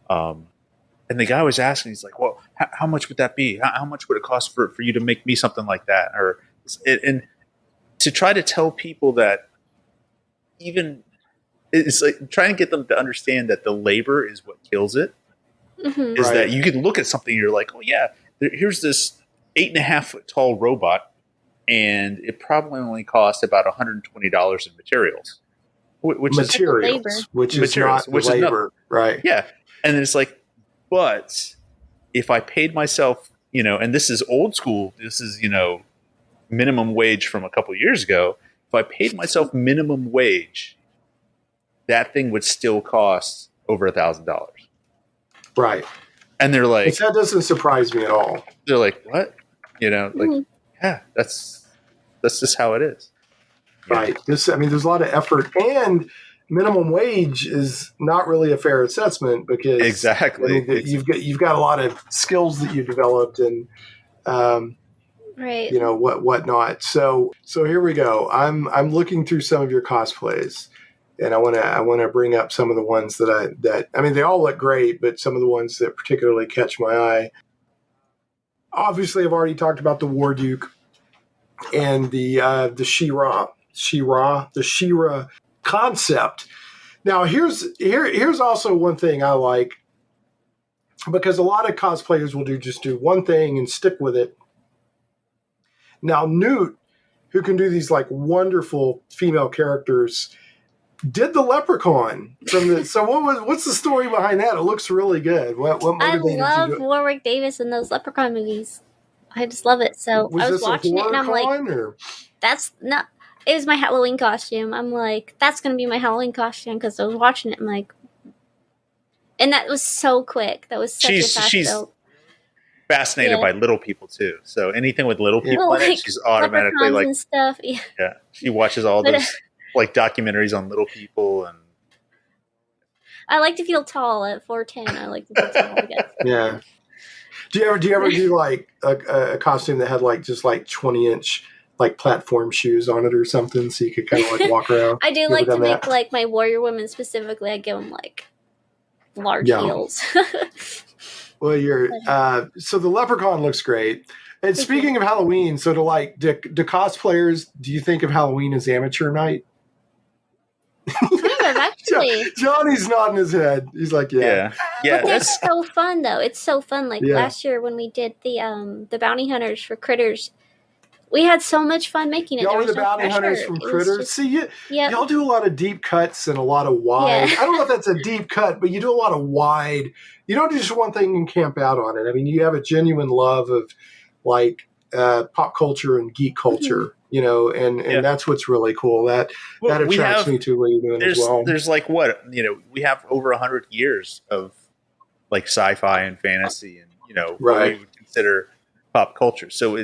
And the guy was asking, he's like, well, how much would that be? How much would it cost for you to make me something like that? And to try to tell people that even it's like trying to get them to understand that the labor is what kills it. Mm-hmm. Is that you can look at something and you're like, oh yeah, here's this 8.5 foot tall robot and it probably only cost about $120 in materials. Which is not labor, right? Yeah. And then it's like, but if I paid myself, and this is old school, this is, minimum wage from a couple of years ago. If I paid myself minimum wage, that thing would still cost over $1,000. Right. And they're like, that doesn't surprise me at all. They're like, what? Yeah, that's just how it is. Right. There's a lot of effort, and minimum wage is not really a fair assessment because exactly you've got a lot of skills that you developed and right. Whatnot. So here we go. I'm looking through some of your cosplays, and I want to bring up some of the ones that they all look great, but some of the ones that particularly catch my eye. Obviously, I've already talked about the War Duke and the She-Ra concept. Now, here's also one thing I like, because a lot of cosplayers will just do one thing and stick with it. Now, Newt, who can do these like wonderful female characters, did the Leprechaun from the. So what's the story behind that? It looks really good. What I love Warwick Davis in those Leprechaun movies. I just love it. So I was watching it and I'm like, that's not. It was my Halloween costume. I'm like, that's going to be my Halloween costume because I was watching it. I'm like, and that was so quick. That was such a fast build. Fascinated by little people too. So anything with little people in it, she's automatically like, and stuff. Yeah. She watches all those like documentaries on little people, and I like to feel tall at 4'10". I like to feel tall, I guess. Yeah. Do you ever do like a costume that had like just like 20-inch like platform shoes on it or something, so you could kind of like walk around? I do like to make like my warrior women specifically. I give them like large heels. Well, so the Leprechaun looks great. And speaking of Halloween, so do cosplayers, do you think of Halloween as amateur night? Kind of, actually. Johnny's nodding his head. He's like, yeah. But it's so fun, though. It's so fun. Like last year when we did the bounty hunters for Critters, we had so much fun making it. Y'all were the bounty hunters from Critters. See, y'all do a lot of deep cuts and a lot of wide. I don't know if that's a deep cut, but you do a lot of wide. You don't do just one thing and camp out on it. I mean, you have a genuine love of like pop culture and geek culture, and that's what's really cool. That attracts me to what you're doing as well. There's like we have over 100 years of like sci-fi and fantasy and what we would consider pop culture. So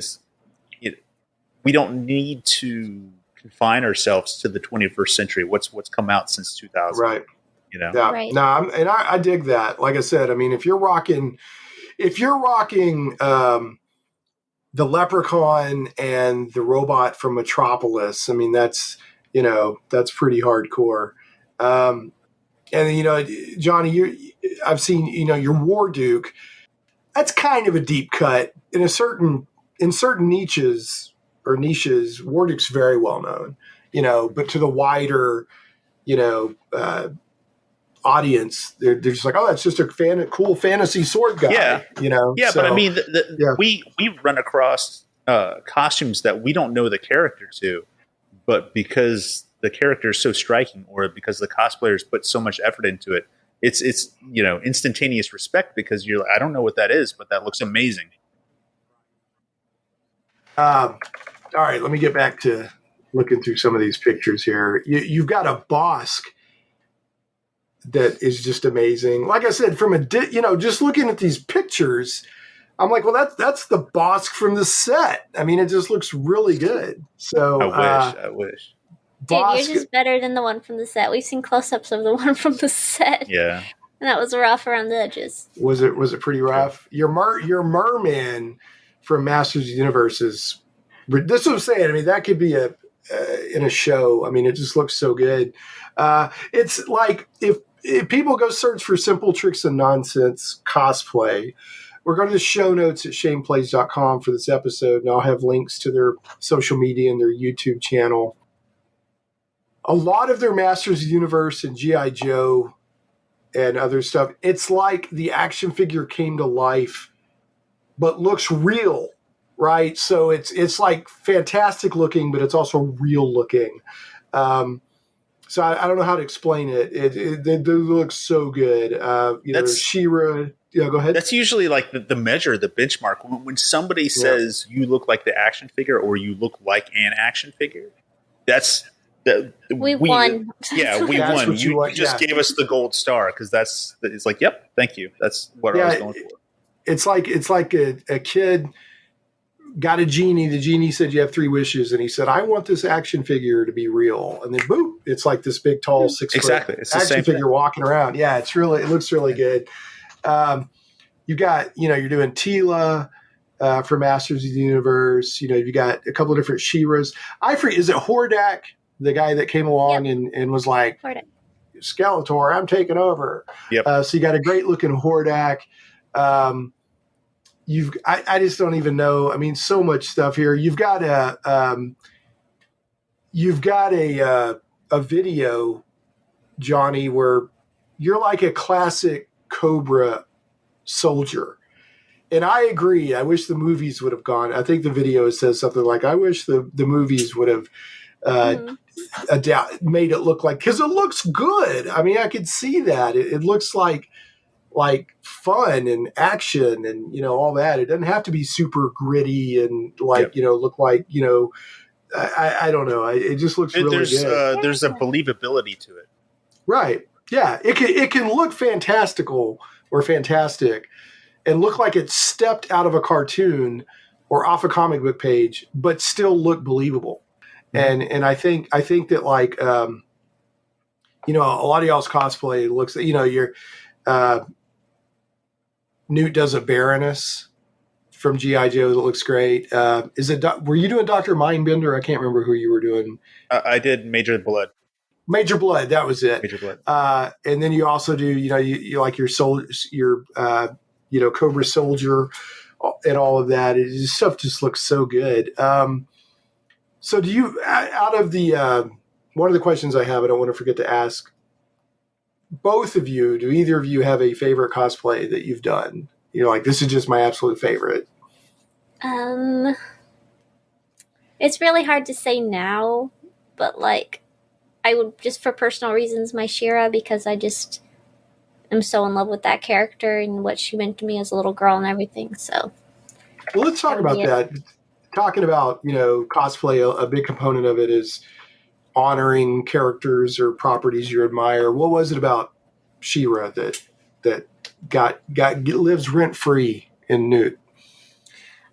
we don't need to confine ourselves to the 21st century. What's come out since 2000, right? Yeah. Right. No, I dig that. Like I said, I mean, if you're rocking the Leprechaun and the robot from Metropolis, I mean, that's pretty hardcore. And Johnny, I've seen, your War Duke. That's kind of a deep cut in certain niches. War Duke's very well known, but to the wider, audience. They're just like, oh, that's just a cool fantasy sword guy. Yeah. Yeah, So, but I mean, we run across costumes that we don't know the character to, but because the character is so striking, or because the cosplayers put so much effort into it, it's instantaneous respect, because you're like, I don't know what that is, but that looks amazing. All right, let me get back to looking through some of these pictures here. You've got a Bosk that is just amazing. Like I said, from just looking at these pictures, I'm like, well, that's the Bosk from the set. I mean, it just looks really good. So I wish. Dude, you're just better than the one from the set. We've seen close-ups of the one from the set. Yeah. And that was rough around the edges. Was it pretty rough? Your merman from Masters of the Universe is. This is what I'm saying. I mean, that could be in a show. I mean, it just looks so good. It's like if people go search for Simple Tricks and Nonsense cosplay, we're going to the show notes at shaneplays.com for this episode, and I'll have links to their social media and their YouTube channel. A lot of their Masters of the Universe and G.I. Joe and other stuff, it's like the action figure came to life, but looks real, right? So it's like fantastic looking, but it's also real looking. So I don't know how to explain it. It looks so good. That's She-Ra. Yeah, go ahead. That's usually like the measure, the benchmark. When somebody says you look like the action figure, or you look like an action figure, we won. Yeah, we won. You just gave us the gold star, because it's like, yep, thank you. That's what I was going for. It's like a kid got a genie. The genie said, you have 3 wishes. And he said, I want this action figure to be real. And then boom, it's like this big, tall 6-foot action figure walking around. Yeah, it looks really good. You got, you're doing Tila for Masters of the Universe. You got a couple of different She-Ras. I forget, is it Hordak, the guy that came along and was like, Hordak. Skeletor, I'm taking over. Yep. So you got a great looking Hordak. I just don't even know. I mean, so much stuff here. You've got a video, Johnny, where you're like a classic Cobra soldier. And I agree. I wish the movies would have gone. I think the video says something like, I wish the movies would have made it look like, because it looks good. I mean, I could see that. It looks like fun and action and, all that. It doesn't have to be super gritty and look like, I don't know. It just looks really good. There's a believability to it. Right. Yeah. It can look fantastical or fantastic and look like it stepped out of a cartoon or off a comic book page, but still look believable. Mm-hmm. And I think that like, a lot of y'all's cosplay looks, you're, Newt does a Baroness from G.I. Joe that looks great. Were you doing Dr. Mindbender? I can't remember who you were doing. I did Major Blood. Major Blood, that was it. Major Blood. And then you also do, you like your Cobra Soldier and all of that. Stuff just looks so good. So do you, out of the, one of the questions I have, I don't want to forget to ask, both of you, do either of you have a favorite cosplay that you've done? Like, this is just my absolute favorite. It's really hard to say now, but like, I would just, for personal reasons, my She-Ra, because I just am so in love with that character and what she meant to me as a little girl and everything. So, well, let's talk about that. Talking about, cosplay, a big component of it is honoring characters or properties you admire. What was it about She-Ra that lives rent free in Newt?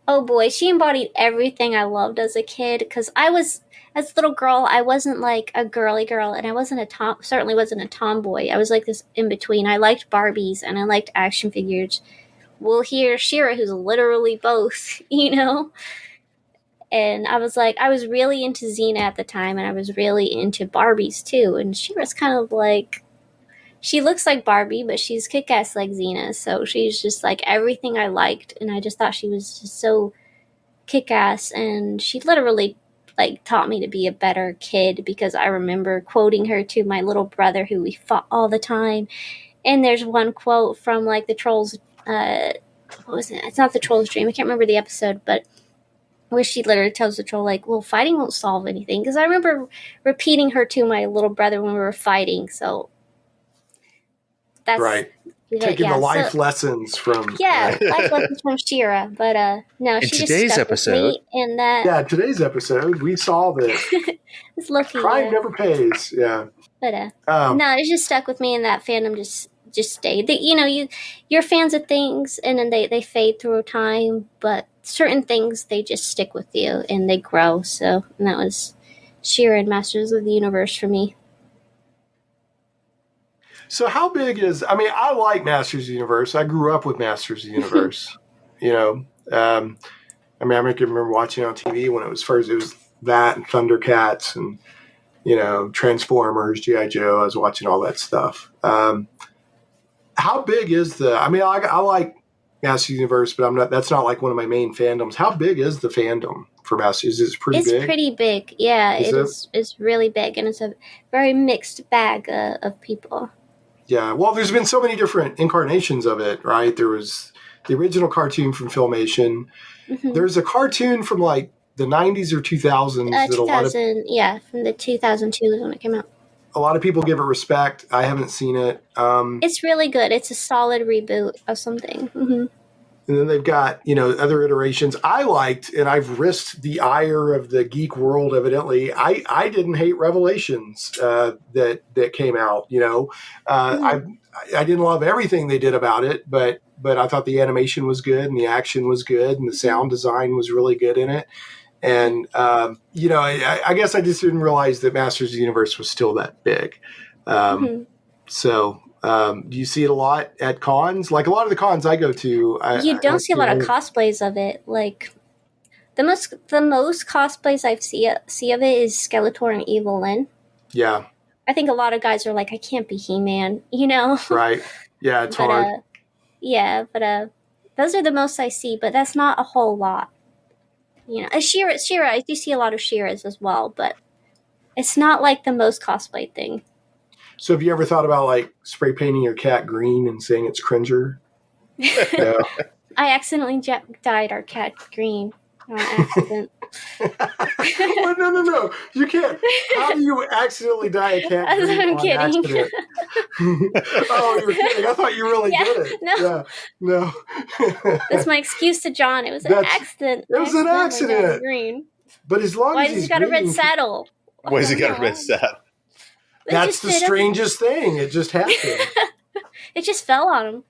Oh boy, she embodied everything I loved as a kid. Because as a little girl, I wasn't like a girly girl, and I wasn't certainly wasn't a tomboy. I was like this in between. I liked Barbies and I liked action figures. Well, here's She-Ra, who's literally both, And I was really into Xena at the time, and I was really into Barbies too. And She-Ra's kind of like, she looks like Barbie, but she's kick-ass like Xena. So she's just like everything I liked, and I just thought she was just so kick-ass. And she literally like taught me to be a better kid, because I remember quoting her to my little brother who we fought all the time. And there's one quote from like the Trolls, what was it? It's not the Troll's Dream. I can't remember the episode, but where she literally tells the troll, like, well, fighting won't solve anything. Because I remember repeating her to my little brother when we were fighting. So that's right. Taking the life lessons from life lessons from She-Ra. But no, she just stuck with me. And that today's episode we saw that it's lucky. Pride never pays. Yeah. But no, it just stuck with me, and that fandom just stayed. You're fans of things, and then they fade through time, but certain things, they just stick with you and they grow. So, and that was She-Ra and Masters of the Universe for me. So how big is, I like Masters of the Universe. I grew up with Masters of the Universe. I can remember watching it on TV when it was that and Thundercats and, Transformers, G.I. Joe. I was watching all that stuff. How big is I like Masters of the Universe, but that's not like one of my main fandoms. How big is the fandom for Masters? Is it pretty big? It's pretty big. Yeah, it's really big, and it's a very mixed bag of people. Yeah, well, there's been so many different incarnations of it, right? There was the original cartoon from Filmation. Mm-hmm. There's a cartoon from like the 90s or 2000s. 2000, from the 2002 is when it came out. A lot of people give it respect. I haven't seen it. It's really good. It's a solid reboot of something. Mm-hmm. And then they've got, other iterations. I liked, and I've risked the ire of the geek world, evidently. I didn't hate Revelations that came out, Mm-hmm. I didn't love everything they did about it, but I thought the animation was good and the action was good and the sound design was really good in it. And, I guess I just didn't realize that Masters of the Universe was still that big. Mm-hmm. So... do you see it a lot at cons? Like a lot of the cons I go to, you don't see a lot of cosplays of it. Like the most cosplays I see of it is Skeletor and Evelyn. Yeah, I think a lot of guys are like, I can't be He-Man, Right? Yeah, it's hard. But those are the most I see. But that's not a whole lot. She-Ra, I do see a lot of She-Ras as well, but it's not like the most cosplay thing. So have you ever thought about like spray painting your cat green and saying it's Cringer? Yeah. I accidentally dyed our cat green on accident. Well, no. You can't. How do you accidentally dye a cat green I'm kidding. Accident? Oh, you were kidding. I thought you really did it. No. That's my excuse to John. It was an accident. It was an accident. Green. But as long Why as does he got a red saddle? Why has he got a red saddle? That's the strangest thing. It just happened. It just fell on him.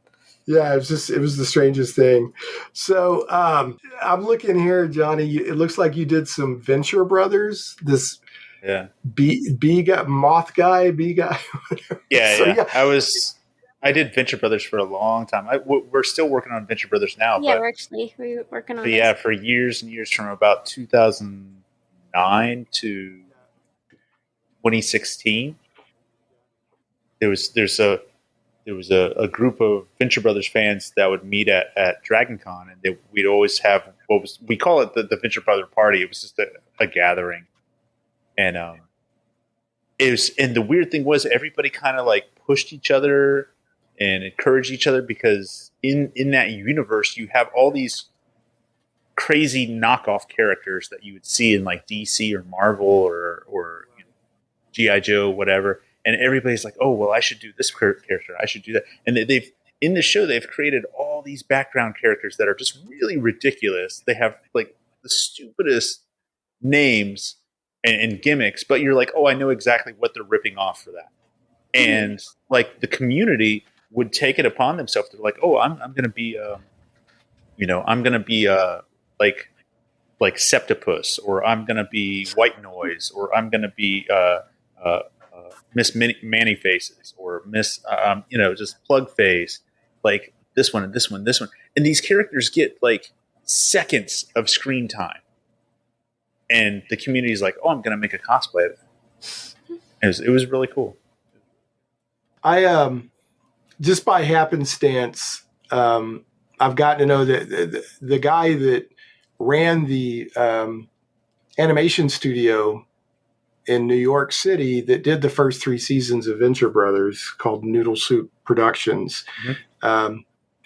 Yeah, it was the strangest thing. So I'm looking here, Johnny. It looks like you did some Venture Brothers. This bee guy, moth guy, bee guy. Yeah. I did Venture Brothers for a long time. We're still working on Venture Brothers now. Yeah, we're working on it. Yeah, for years and years, from about 2009 to 2016. There was a group of Venture Brothers fans that would meet at Dragon Con, and we'd always have we call it the Venture Brother Party. It was just a gathering, and the weird thing was everybody kind of like pushed each other and encouraged each other, because in that universe you have all these crazy knockoff characters that you would see in like DC or Marvel or G.I. Joe, whatever. And everybody's like, oh, well, I should do this character. I should do that. And they've in the show, they've created all these background characters that are just really ridiculous. They have like the stupidest names and gimmicks, but you're like, oh, I know exactly what they're ripping off for that. And like the community would take it upon themselves. They're like, oh, I'm going to be, like Septipus, or I'm going to be White Noise, or I'm going to be Miss Manny Faces, or Miss, just Plug Face, like this one and this one, this one. And these characters get like seconds of screen time. And the community is like, oh, I'm going to make a cosplay of that. It was really cool. I, just by happenstance, I've gotten to know the guy that ran the animation studio in New York City that did the first 3 seasons of Venture Brothers, called Noodle Soup Productions,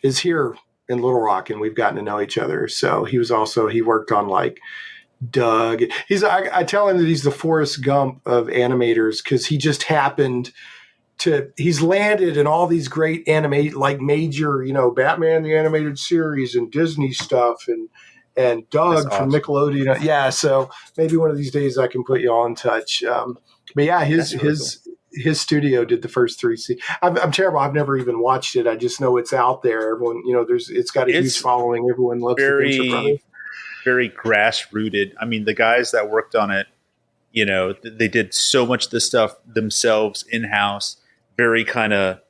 is here in Little Rock, and we've gotten to know each other. So he worked on like Doug. I tell him that he's the Forrest Gump of animators, because he just happened he's landed in all these great major, Batman the Animated Series and Disney stuff, and Doug from Nickelodeon. Yeah, so maybe one of these days I can put you all in touch. But yeah, his studio did the first 3 seasons. I'm terrible. I've never even watched it. I just know it's out there. Everyone, it's got a huge following. Everyone loves the Venture Brothers. Very grass-rooted. I mean, the guys that worked on it, they did so much of the stuff themselves in-house. Very kind of,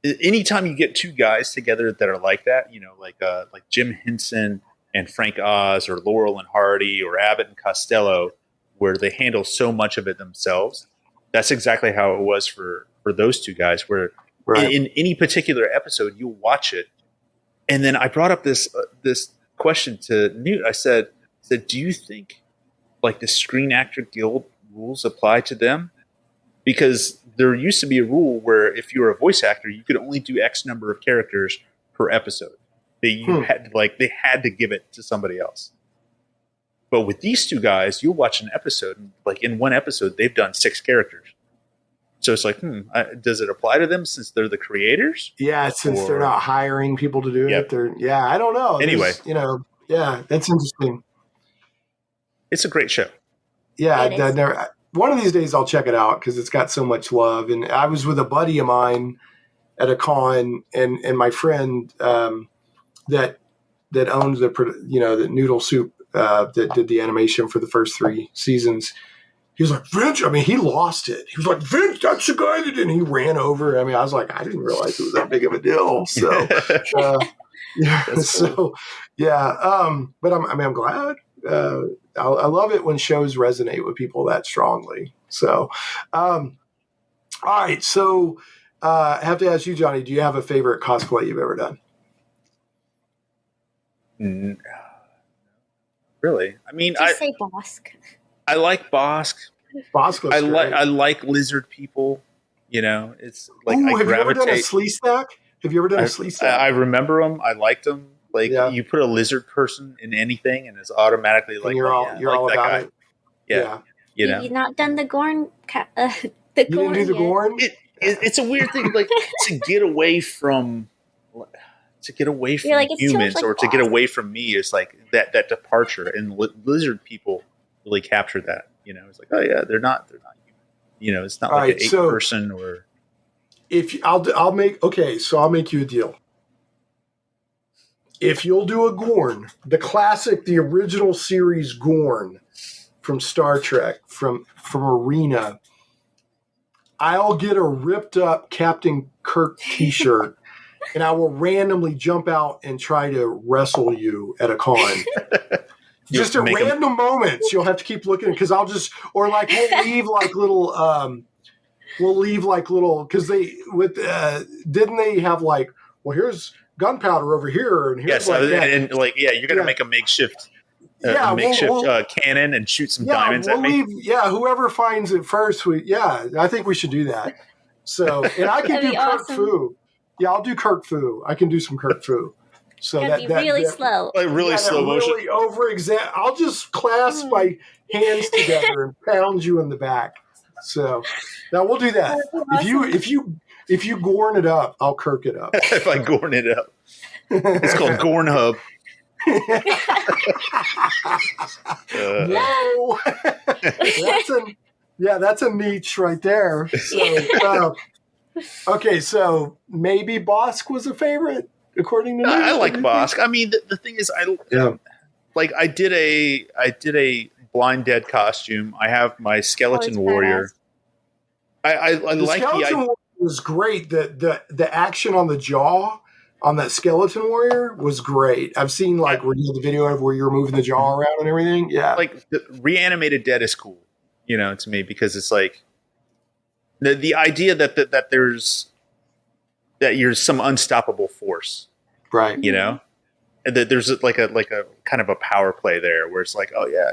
anytime you get 2 guys together that are like that, like Jim Henson and Frank Oz, or Laurel and Hardy, or Abbott and Costello, where they handle so much of it themselves. That's exactly how it was for those 2 guys, where in any particular episode, you'll watch it. And then I brought up this question to Newt. I said, do you think like the Screen Actor Guild rules apply to them? Because there used to be a rule where if you were a voice actor, you could only do X number of characters per episode. They had to give it to somebody else. But with these 2 guys, you'll watch an episode, and like in one episode, they've done 6 characters. So it's like, does it apply to them since they're the creators? Yeah, since they're not hiring people to do it. I don't know. Anyway, that's interesting. It's a great show. Yeah, one of these days I'll check it out, because it's got so much love. And I was with a buddy of mine at a con, and my friend that owns the Noodle Soup that did the animation for the first 3 seasons. He was like, Vince, he lost it. He was like, Vince, that's the guy that did. And he ran over. I was like, I didn't realize it was that big of a deal. So, but I'm glad. I love it when shows resonate with people that strongly. So, all right. So, I have to ask you, Johnny, do you have a favorite cosplay you've ever done? Really? Say Bosk. I like Bosk. Bosk looks great. I like lizard people. It's like I gravitate. Have you ever done a Slee Stack? I remember them. I liked them. You put a lizard person in anything, and it's automatically like, and you're all that about guy. it. Yeah. You've not done the Gorn. You didn't do the Gorn? It's a weird thing, like to get away from humans, or to get away from me, is like that departure, and lizard people really captured that. It's like, oh yeah, they're not human. It's not like an 8 person or. I'll make you a deal. If you'll do a Gorn, the original series Gorn from Star Trek, from Arena, I'll get a ripped up Captain Kirk t-shirt and I will randomly jump out and try to wrestle you at a con. Just at random moments. You'll have to keep looking, because we'll leave like little, because didn't they have like, well, here's gunpowder over here, and here's you're gonna make a makeshift cannon and shoot some diamonds at me. Whoever finds it first, I think we should do that. So, and I can do Kirk Fu. Yeah, I'll do Kirk Fu. I can do some Kirk Fu. So that'd be really slow. Like really slow motion. Really I'll just clasp my hands together and pound you in the back. So now we'll do that. Awesome. If you Gorn it up, I'll Kirk it up. If I Gorn it up. It's called Gorn Hub. Whoa. That's a niche right there. So, okay, so maybe Bosk was a favorite, according to me. I like Bosk. The thing is, I did a Blind Dead costume. I have my Skeleton Warrior. I like the Skeleton Warrior was great. The action on the jaw on that Skeleton Warrior was great. I've seen where you have the video of where you're moving the jaw around and everything. Yeah, like the Reanimated Dead is cool, to me, because it's like the idea that you're some unstoppable force, right? And there's like a kind of a power play there where it's like, oh yeah,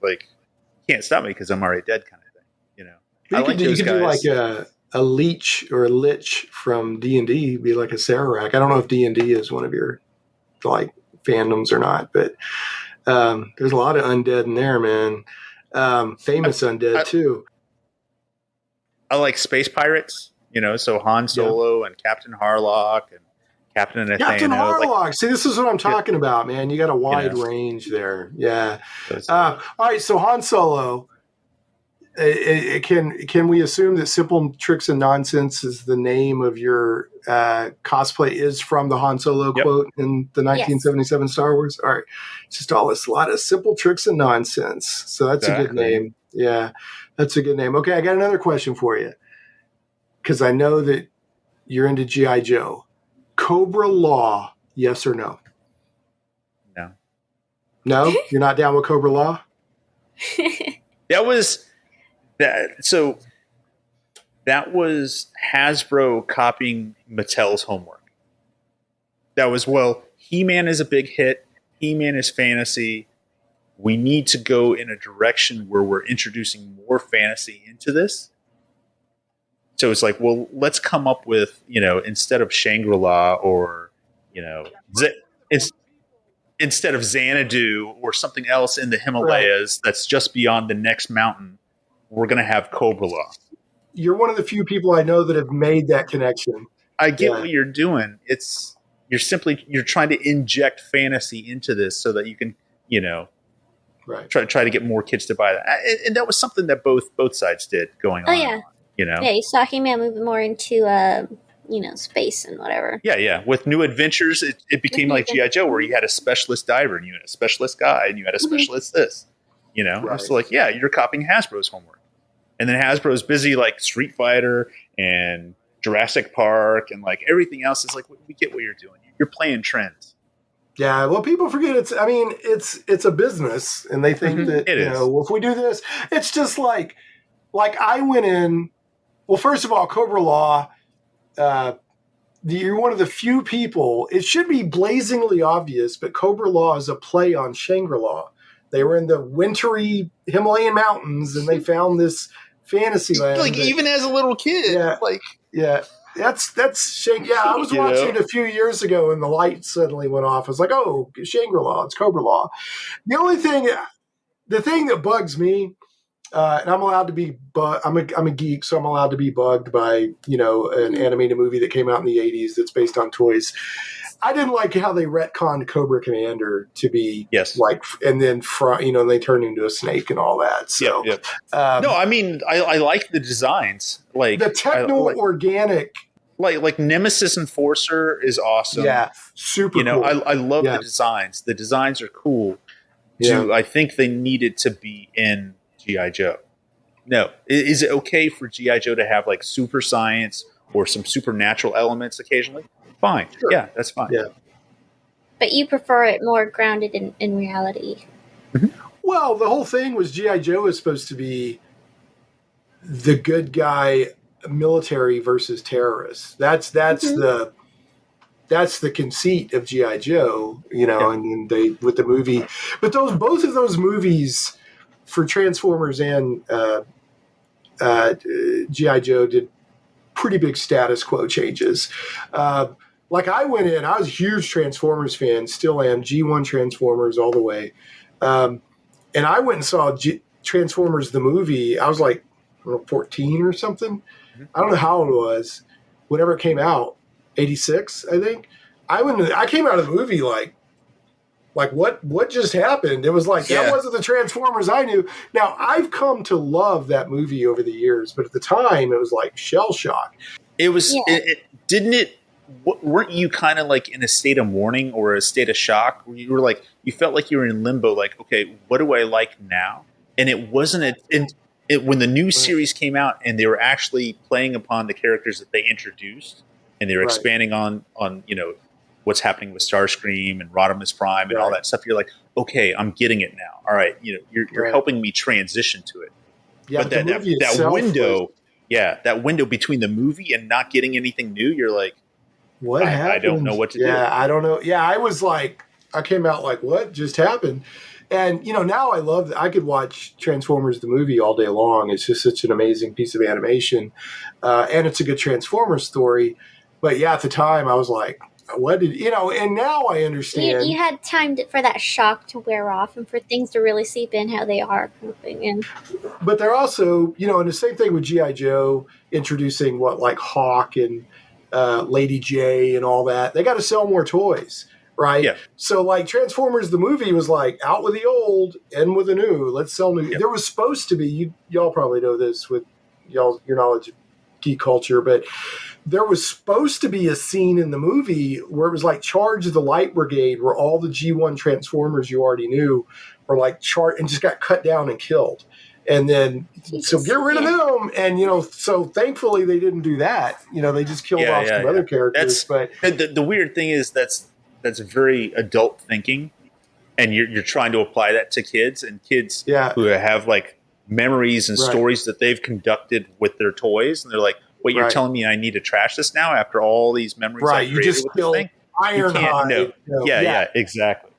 like can't stop me because I'm already dead kind of thing. You could do like a leech or a lich from D&D, be like a Sararak. I don't know if D&D is one of your like fandoms or not, but there's a lot of undead in there, man. Famous undead too. I like space pirates, so Han Solo and Captain Harlock and Captain Nathaniel. Captain Harlock. See, this is what I'm talking about, man. You got a wide range there. Yeah. All right. So Han Solo. Can we assume that Simple Tricks and Nonsense is the name of your cosplay is from the Han Solo quote in the 1977 Star Wars? All right. It's just a lot of simple tricks and nonsense. So that's a good name. Yeah, that's a good name. Okay, I got another question for you. Because I know that you're into G.I. Joe. Cobra-La, yes or no? No. No? You're not down with Cobra-La? That was Hasbro copying Mattel's homework. That was, He-Man is a big hit. He-Man is fantasy. We need to go in a direction where we're introducing more fantasy into this. So it's like, let's come up with, instead of Shangri-La or, instead of Xanadu or something else in the Himalayas that's just beyond the next mountain, we're going to have Cobra-La. You're one of the few people I know that have made that connection. I get what you're doing. You're trying to inject fantasy into this so that you can, try to get more kids to buy that. And that was something that both sides did going on. Yeah. Yeah, you saw He-Man moving more into, space and whatever. Yeah. With New Adventures, it became like G.I. Joe, where you had a specialist diver and you had a specialist guy and you had a specialist this. So like, you're copying Hasbro's homework. And then Hasbro's busy like Street Fighter and Jurassic Park and like everything else is like, we get what you're doing. You're playing trends. Yeah, well, people forget it's a business, and they think that if we do this, it's just like I went in. Well, first of all, Cobra-La, you're one of the few people. It should be blazingly obvious, but Cobra-La is a play on Shangri-La. They were in the wintry Himalayan mountains, and they found this fantasy land. Like even as a little kid, that's Shang. Yeah, I was watching it a few years ago, and the light suddenly went off. I was like, "Oh, Shangri-La! It's Cobra-La." The thing that bugs me, and I'm allowed to be, I'm a geek, so I'm allowed to be bugged by an animated movie that came out in the '80s that's based on toys. I didn't like how they retconned Cobra Commander to be and then they turned into a snake and all that. So no, I mean I like the designs, like the techno-organic. Like Nemesis Enforcer is awesome. Yeah, super cool. I love the designs. The designs are cool. Yeah. I think they needed to be in G.I. Joe. No. Is it okay for G.I. Joe to have like super science or some supernatural elements occasionally? Fine. Sure. Yeah, that's fine. Yeah. But you prefer it more grounded in reality. Mm-hmm. Well, the whole thing was G.I. Joe is supposed to be the good guy military versus terrorists. That's the conceit of G.I. Joe, and they with the movie. But both of those movies for Transformers and G.I. Joe did pretty big status quo changes. Like I went in, I was a huge Transformers fan, still am, G1 Transformers all the way. And I went and saw Transformers the movie. I was like 14 or something. I don't know how old it was. Whenever it came out, 86, I think. I came out of the movie like what just happened? It was like that wasn't the Transformers I knew. Now I've come to love that movie over the years, but at the time it was like shell shock. It was. Weren't you kind of like in a state of mourning or a state of shock where you were like you felt like you were in limbo? Like, okay, what do I like now? And it wasn't when the new series came out and they were actually playing upon the characters that they introduced and they were expanding on what's happening with Starscream and Rodimus Prime and all that stuff. You're like, okay, I'm getting it now. All right, you're helping me transition to it. Yeah, but that window, that window between the movie and not getting anything new, you're like, what happened? I don't know what to do. Yeah, I don't know. Yeah, I was like, I came out like, what just happened? And, now I could watch Transformers the movie all day long. It's just such an amazing piece of animation. And it's a good Transformers story. But yeah, at the time I was like, what did, and now I understand. You had time for that shock to wear off and for things to really seep in how they are. But they're also, and the same thing with G.I. Joe introducing like Hawk and Lady J and all that. They got to sell more toys. Right. Yeah. So like Transformers, the movie was like out with the old, in with the new. Let's sell new. Yep. There was supposed to be, y'all probably know this with your knowledge of geek culture, but there was supposed to be a scene in the movie where it was like Charge of the Light Brigade, where all the G1 Transformers you already knew were like and just got cut down and killed. And then, so get rid of them. And, so thankfully they didn't do that. They just killed off some other characters. But the weird thing is that's very adult thinking, and you're trying to apply that to kids who have like memories and stories that they've conducted with their toys, and they're like, "Wait, you're telling me I need to trash this now after all these memories?" Right, you just killed Ironhide. Yeah, exactly.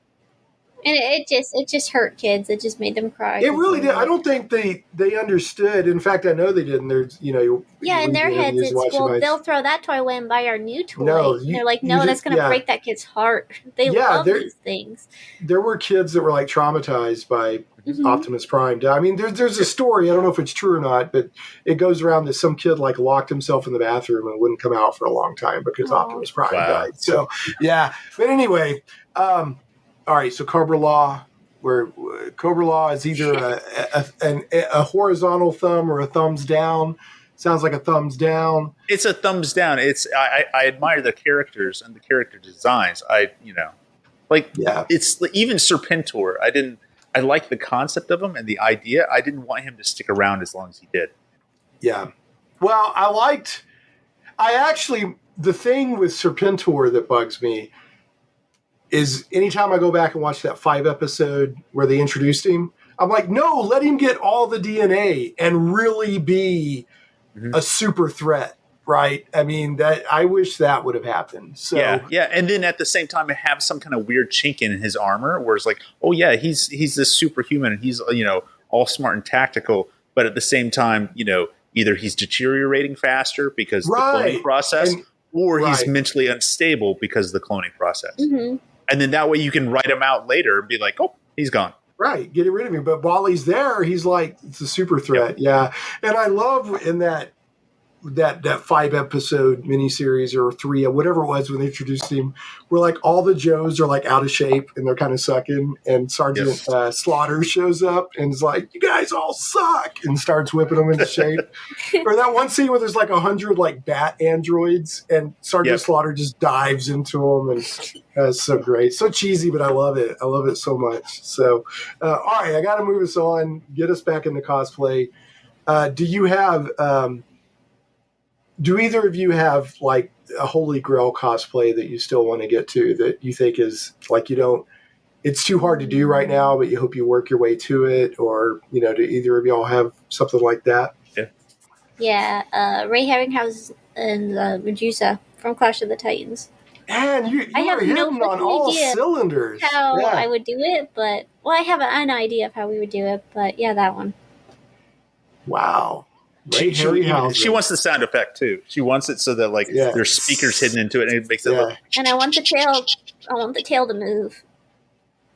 And it just hurt kids. It just made them cry. It really did. I don't think they understood. In fact, I know they didn't. There's, in their heads, it's, they'll throw that toy away and buy our new toy. No, they're like, no, that's going to break that kid's heart. They love these things. There were kids that were like traumatized by Optimus Prime. I mean, there's a story. I don't know if it's true or not, but it goes around that some kid like locked himself in the bathroom and wouldn't come out for a long time because Optimus Prime died. So, yeah. But anyway, all right, so Cobra-La, where Cobra-La is either a horizontal thumb or a thumbs down. Sounds like a thumbs down. It's a thumbs down. I admire the characters and the character designs. It's even Serpentor. I like the concept of him and the idea. I didn't want him to stick around as long as he did. Yeah. Well, the thing with Serpentor that bugs me is anytime I go back and watch that 5 episode where they introduced him, I'm like, no, let him get all the DNA and really be a super threat, right? I mean, I wish that would have happened. So yeah, and then at the same time, have some kind of weird chink in his armor, where it's like, oh yeah, he's this superhuman, and he's all smart and tactical, but at the same time, either he's deteriorating faster because of the cloning process, or he's mentally unstable because of the cloning process. Mm-hmm. And then that way you can write him out later and be like, oh, he's gone. Right. Get rid of him. But while he's there, he's like, it's a super threat. Yep. Yeah. And I love in that 5 episode miniseries or 3 or whatever it was when they introduced him, where like all the Joes are like out of shape and they're kind of sucking, and Sergeant Slaughter shows up and is like, you guys all suck, and starts whipping them into shape. Or that one scene where there's like 100 like bat androids and Sergeant Slaughter just dives into them, and that's so great. So cheesy, but I love it. I love it so much. So, all right, I got to move us on, get us back into cosplay. Do you have... do either of you have like a holy grail cosplay that you still want to get to that you think is like, it's too hard to do right now, but you hope you work your way to it? Or, do either of y'all have something like that? Yeah. Ray Harryhausen and Medusa from Clash of the Titans. Man, I have no on all cylinders. How I would do it, but I have an idea of how we would do it, but yeah, that one. Wow. She wants the sound effect too. She wants it so that like there's speakers hidden into it, and it makes it look. And I want the tail. I want the tail to move.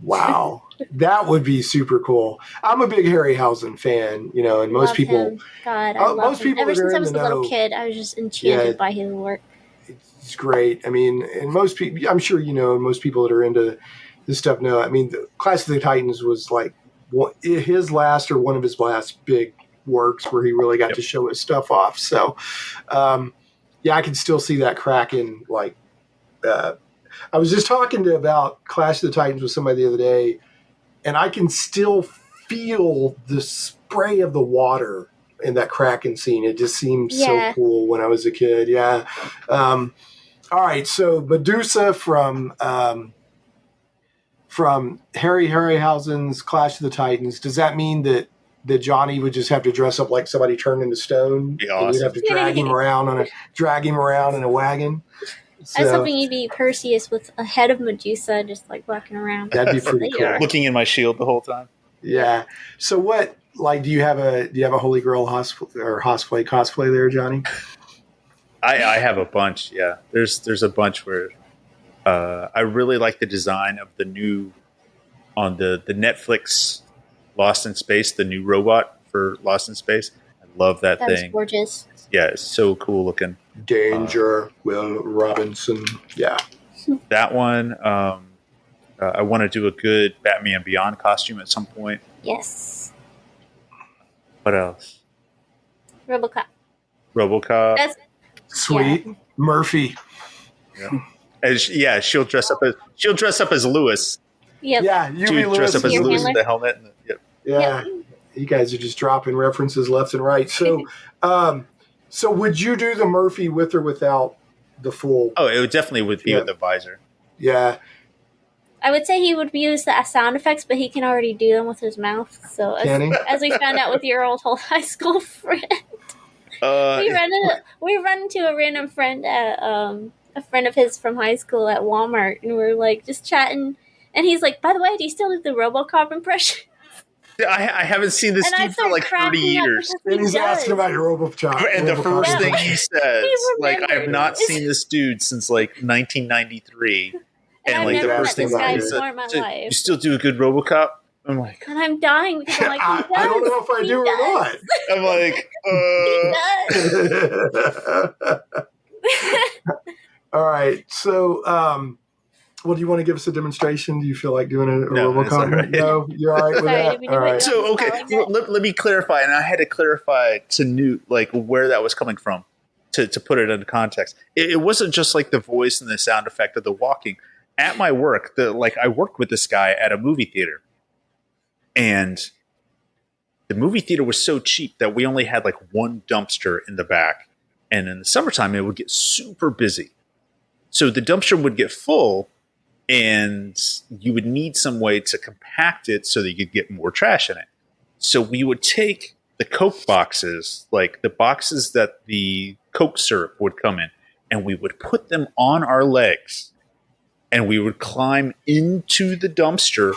Wow, that would be super cool. I'm a big Harryhausen fan, and most people. God, I love him. Ever since I was a little kid, I was just enchanted by his work. It's great. I mean, and most people, I'm sure most people that are into this stuff know. I mean, the Clash of the Titans was like his last or one of his last big works where he really got to show his stuff off. So, I can still see that cracking. Like, I was just talking about Clash of the Titans with somebody the other day, and I can still feel the spray of the water in that Kraken scene. It just seemed so cool when I was a kid. Yeah. All right. So Medusa from Harry Harryhausen's Clash of the Titans. Does that mean that Johnny would just have to dress up like somebody turned into stone? Be awesome. And you'd have to drag him around in a wagon. I was hoping you'd be Perseus with a head of Medusa, just like walking around. That'd be pretty cool. Looking in my shield the whole time. Yeah. So what? Like, do you have a Holy Grail cosplay there, Johnny? I have a bunch. Yeah, there's a bunch where I really like the design of the new on the Netflix Lost in Space, the new robot for Lost in Space. I love that thing. That's gorgeous. Yeah, it's so cool looking. Danger, Will Robinson. Yeah. That one. I want to do a good Batman Beyond costume at some point. Yes. What else? Robocop. That's sweet. Yeah. Murphy. Yeah. She'll dress up as Lewis. Yep. Yeah, you be Lewis. Dress up as Lewis with the helmet. Yeah. You guys are just dropping references left and right. So, so would you do the Murphy with or without the full? Oh, it would definitely be with the visor. Yeah. I would say he would use the sound effects, but he can already do them with his mouth. So as we found out with your old high school friend, we run into a random friend at a friend of his from high school at Walmart, and we're like just chatting, and he's like, "By the way, do you still do the RoboCop impression?" I haven't seen this dude for like 30 years. And he's asking about your RoboCop. And the first thing he says, like, I have not seen this dude since like 1993. And like the first thing he said, you still do a good RoboCop? I'm like, and I'm dying because I'm like, I don't know if I do or not. I'm like, All right. So, well, do you want to give us a demonstration? Do you feel like doing a RoboCop? Right. No, you're all right with that? All right. So, okay, let me clarify. And I had to clarify to Newt, like, where that was coming from to put it into context. It wasn't just like the voice and the sound effect of the walking. At my work, I worked with this guy at a movie theater, and the movie theater was so cheap that we only had like one dumpster in the back, and in the summertime it would get super busy. So the dumpster would get full, and you would need some way to compact it so that you could get more trash in it. So we would take the Coke boxes, like the boxes that the Coke syrup would come in, and we would put them on our legs. And we would climb into the dumpster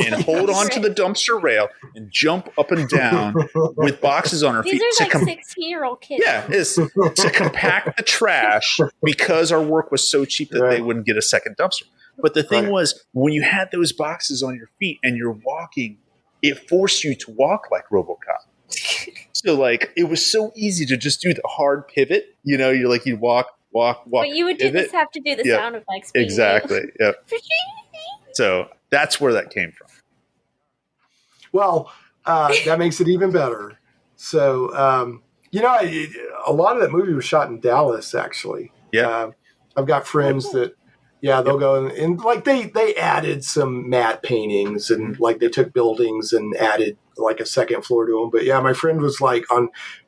and hold on to the dumpster rail and jump up and down with boxes on our feet. These are like 16-year-old kids. Yeah, it's to compact the trash because our work was so cheap that they wouldn't get a second dumpster. But the thing was, when you had those boxes on your feet and you're walking, it forced you to walk like Robocop. So like it was so easy to just do the hard pivot. You know, you'd walk. But you would just have to do the sound effects. Exactly. Yep. So that's where that came from. Well, that makes it even better. So, a lot of that movie was shot in Dallas, actually. Yeah. I've got friends that, they'll go and like they added some matte paintings and like they took buildings and added like a second floor to them. But yeah, my friend was like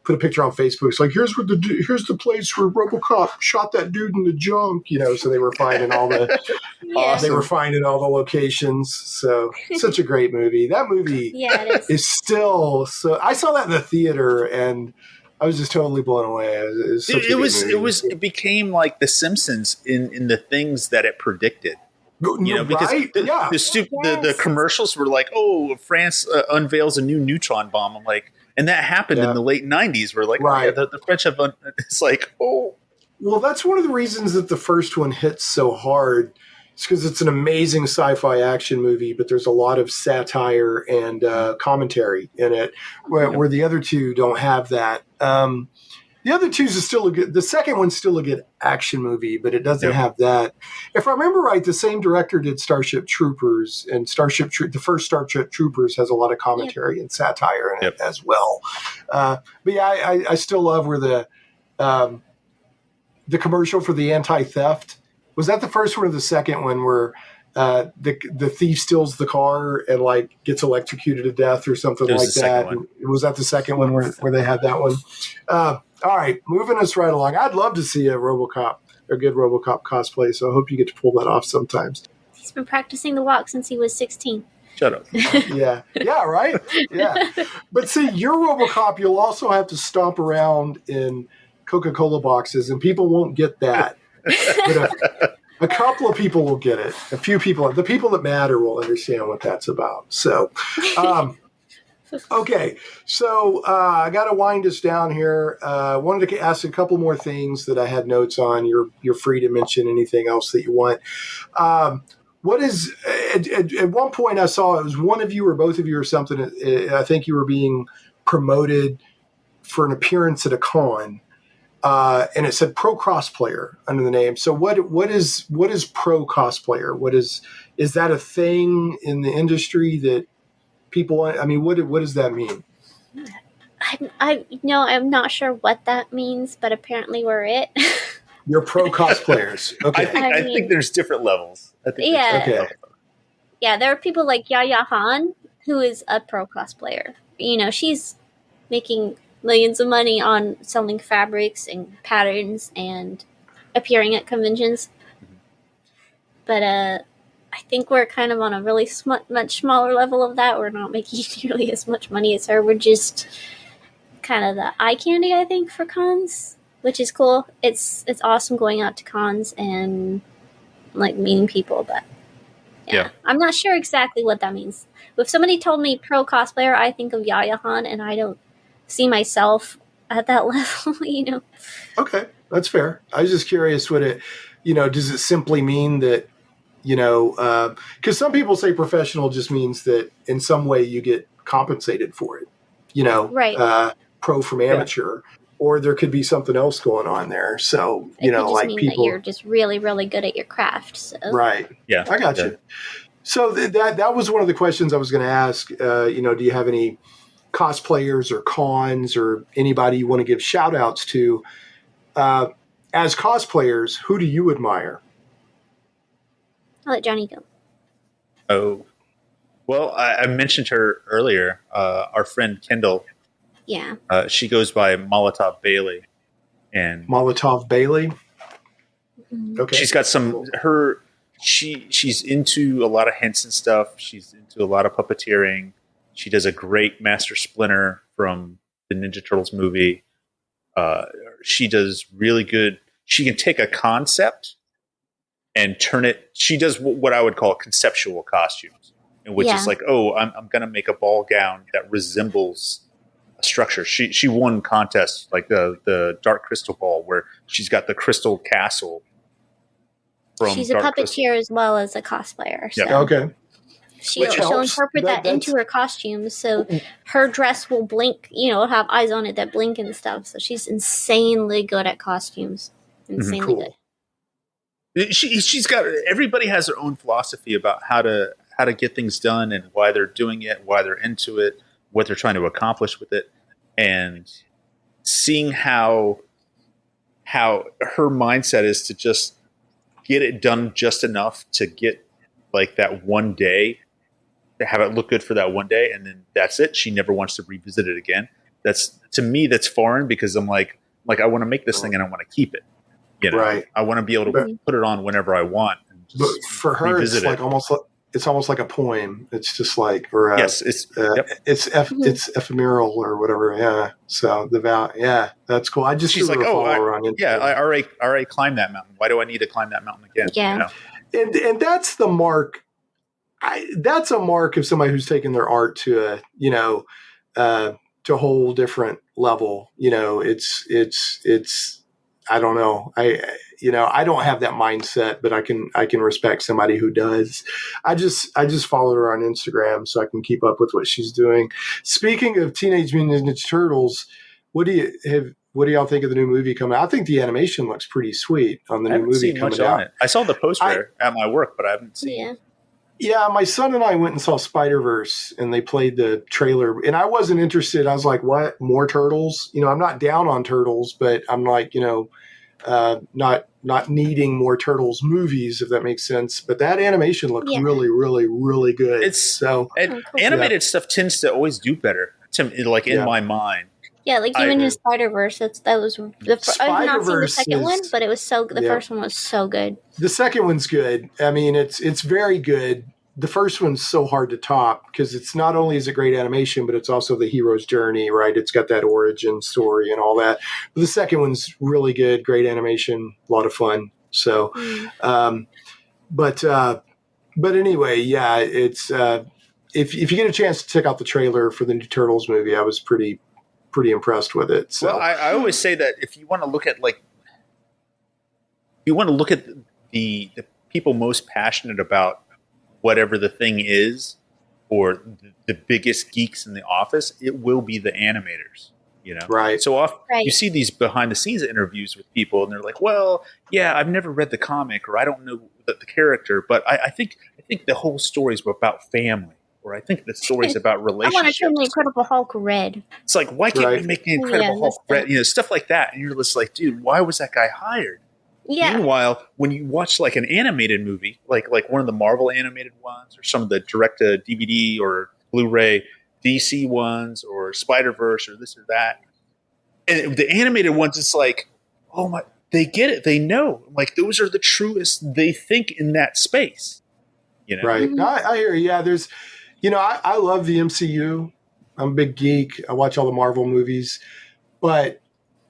put a picture on Facebook. It's like, here's the place where Robocop shot that dude in the junk, so they were finding all the, they were finding all the locations. So such a great movie. That movie is still, so I saw that in the theater and I was just totally blown away. It became like The Simpsons in the things that it predicted. Because the commercials were like, oh, France unveils a new neutron bomb. I'm like, and that happened in the late 90s. We're like, the French have, it's like, oh. Well, that's one of the reasons that the first one hits so hard. It's because it's an amazing sci-fi action movie, but there's a lot of satire and commentary in it, where the other two don't have that. The other two is still the second one's still a good action movie, but it doesn't have that. If I remember right, the same director did Starship Troopers, and the first Starship Troopers has a lot of commentary and satire in it as well. But yeah, I still love where the commercial for the anti-theft, was that the first one or the second one where the thief steals the car and like gets electrocuted to death or something like that? Was that the second one where they had that one? All right, moving us right along. I'd love to see a good RoboCop cosplay, so I hope you get to pull that off sometimes. He's been practicing the walk since he was 16. Shut up. Yeah, right? Yeah. But see, your RoboCop, you'll also have to stomp around in Coca-Cola boxes, and people won't get that. But a couple of people will get it. A few people, the people that matter, will understand what that's about. So, okay. So I got to wind us down here. I wanted to ask a couple more things that I had notes on. You're free to mention anything else that you want. What is at one point I saw it was one of you or both of you or something. I think you were being promoted for an appearance at a con. And it said pro cosplayer under the name. So what is pro cosplayer? Is that a thing in the industry that people, I mean, what does that mean? I'm not sure what that means, but apparently we're it. You're pro cosplayers. Okay. I think there's different levels. Yeah. Yeah, there are people like Yaya Han, who is a pro cosplayer. She's making millions of money on selling fabrics and patterns and appearing at conventions. But I think we're kind of on a really much smaller level of that. We're not making nearly as much money as her. We're just kind of the eye candy, I think, for cons, which is cool. It's awesome going out to cons and like meeting people, but yeah. I'm not sure exactly what that means. If somebody told me pro cosplayer, I think of Yaya Han, and I don't see myself at that level, Okay, that's fair. I was just curious what it, does it simply mean that, because some people say professional just means that in some way you get compensated for it, right. Pro from amateur, or there could be something else going on there. So, it could just like mean people, that you're just really, really good at your craft. So. Right. Yeah. I got you. So that was one of the questions I was going to ask. Do you have any cosplayers or cons or anybody you want to give shout outs to? As cosplayers, who do you admire? I'll let Johnny go. Oh, well, I mentioned her earlier. Our friend Kendall. Yeah. She goes by Molotov Bailey. And Molotov Bailey? Mm-hmm. Okay. She's got she's into a lot of Henson stuff. She's into a lot of puppeteering. She does a great Master Splinter from the Ninja Turtles movie. She does really good. She can take a concept and turn it. She does what I would call conceptual costumes, which is like, I'm going to make a ball gown that resembles a structure. She won contests like the Dark Crystal Ball, where she's got the crystal castle. She's a puppeteer as well as a cosplayer. So. Yeah. Okay. She'll interpret that into her costume, so her dress will blink, have eyes on it that blink and stuff. So she's insanely good at costumes. Insanely good. She's got, everybody has their own philosophy about how to get things done and why they're doing it, why they're into it, what they're trying to accomplish with it, and seeing how her mindset is to just get it done just enough to get like that one day, to have it look good for that one day, and then that's it. She never wants to revisit it again. That's, to me, that's foreign, because I'm like I want to make this thing and I want to keep it. Right. I want to be able to put it on whenever I want. And just but for her, it's like almost like a poem. It's just like, or yes, it's ephemeral or whatever. Yeah. So that's cool. I just, she's like, I already climbed that mountain. Why do I need to climb that mountain again? Yeah. And that's the mark. That's a mark of somebody who's taken their art to a whole different level. It's I don't know. I don't have that mindset, but I can respect somebody who does. I just follow her on Instagram so I can keep up with what she's doing. Speaking of Teenage Mutant Ninja Turtles, what do y'all think of the new movie coming out? I think the animation looks pretty sweet on the new movie coming out. I saw the poster at my work, but I haven't seen it. Yeah, my son and I went and saw Spider-Verse, and they played the trailer, and I wasn't interested. I was like, what? More turtles? I'm not down on turtles, but I'm like, not needing more turtles movies, if that makes sense. But that animation looked really, really, really good. Animated stuff tends to always do better, in my mind. Yeah, like even in Spider-Verse, that was I've not seen the second one, but it was the first one was so good. The second one's good. I mean, it's very good. The first one's so hard to top because it's not only is it great animation, but it's also the hero's journey, right? It's got that origin story and all that. But the second one's really good, great animation, a lot of fun. So, but anyway, yeah, it's if you get a chance to check out the trailer for the new Turtles movie, I was pretty impressed with it. So, well, I always say that if you want to look at the people most passionate about whatever the thing is, or the biggest geeks in the office, it will be the animators. Right. So often you see these behind the scenes interviews with people, and they're like, "Well, yeah, I've never read the comic, or I don't know the character, but I think the whole story is about family, or I think the story is about relationships." I want to turn the Incredible Hulk red. It's like, why can't we make the Incredible Hulk red? Stuff like that, and you're just like, dude, why was that guy hired? Yeah. Meanwhile, when you watch like an animated movie, like one of the Marvel animated ones, or some of the direct to DVD or Blu-ray DC ones, or Spider-Verse, or this or that, and the animated ones, it's like, oh my, they get it, they know, like those are the truest. They think in that space, Right? Mm-hmm. I hear you. Yeah, there's, I love the MCU. I'm a big geek. I watch all the Marvel movies, but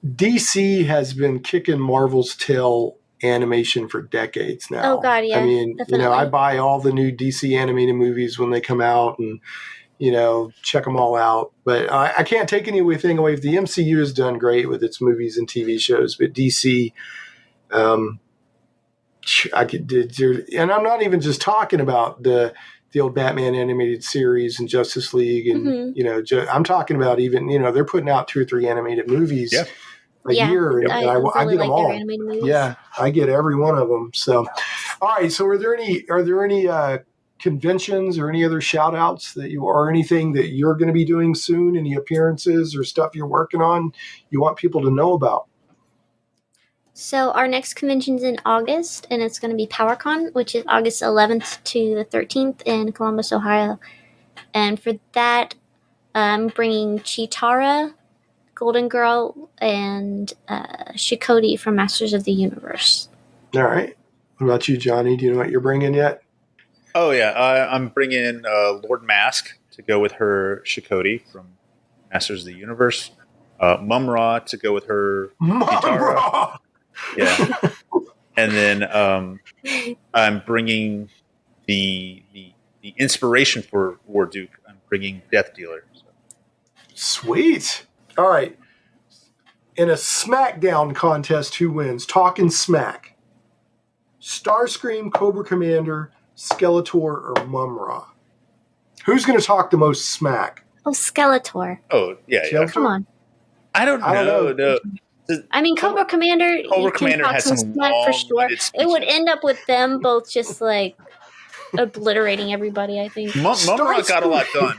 DC has been kicking Marvel's tail animation for decades now. Oh God, yeah. I mean, definitely. I buy all the new DC animated movies when they come out, and check them all out. But I can't take anything away. The MCU has done great with its movies and TV shows, but DC, and I'm not even just talking about the old Batman animated series and Justice League, and I'm talking about even they're putting out 2 or 3 animated movies. Yeah. A year, and I get them all. Yeah, I get every one of them. So, all right. So, are there any conventions or any other shout outs or anything that you're going to be doing soon? Any appearances or stuff you're working on you want people to know about? So our next convention's in August, and it's going to be PowerCon, which is August 11th to the 13th in Columbus, Ohio. And for that, I'm bringing Cheetara, Golden Girl, and Shikoti from Masters of the Universe. All right. What about you, Johnny? Do you know what you're bringing yet? Oh, yeah. I'm bringing Lord Mask to go with her Shikoti from Masters of the Universe. Mum-Ra to go with her Cheetara. Yeah. And then I'm bringing the inspiration for War Duke. I'm bringing Death Dealer. So. Sweet. All right. In a SmackDown contest, who wins? Talking smack. Starscream, Cobra Commander, Skeletor, or Mum-Ra? Who's going to talk the most smack? Oh, Skeletor. Oh, yeah. Come on. I don't know. No. I mean, Cobra Commander has some smack for sure. It would end up with them both just like obliterating everybody, I think. Mum-Ra got a lot done.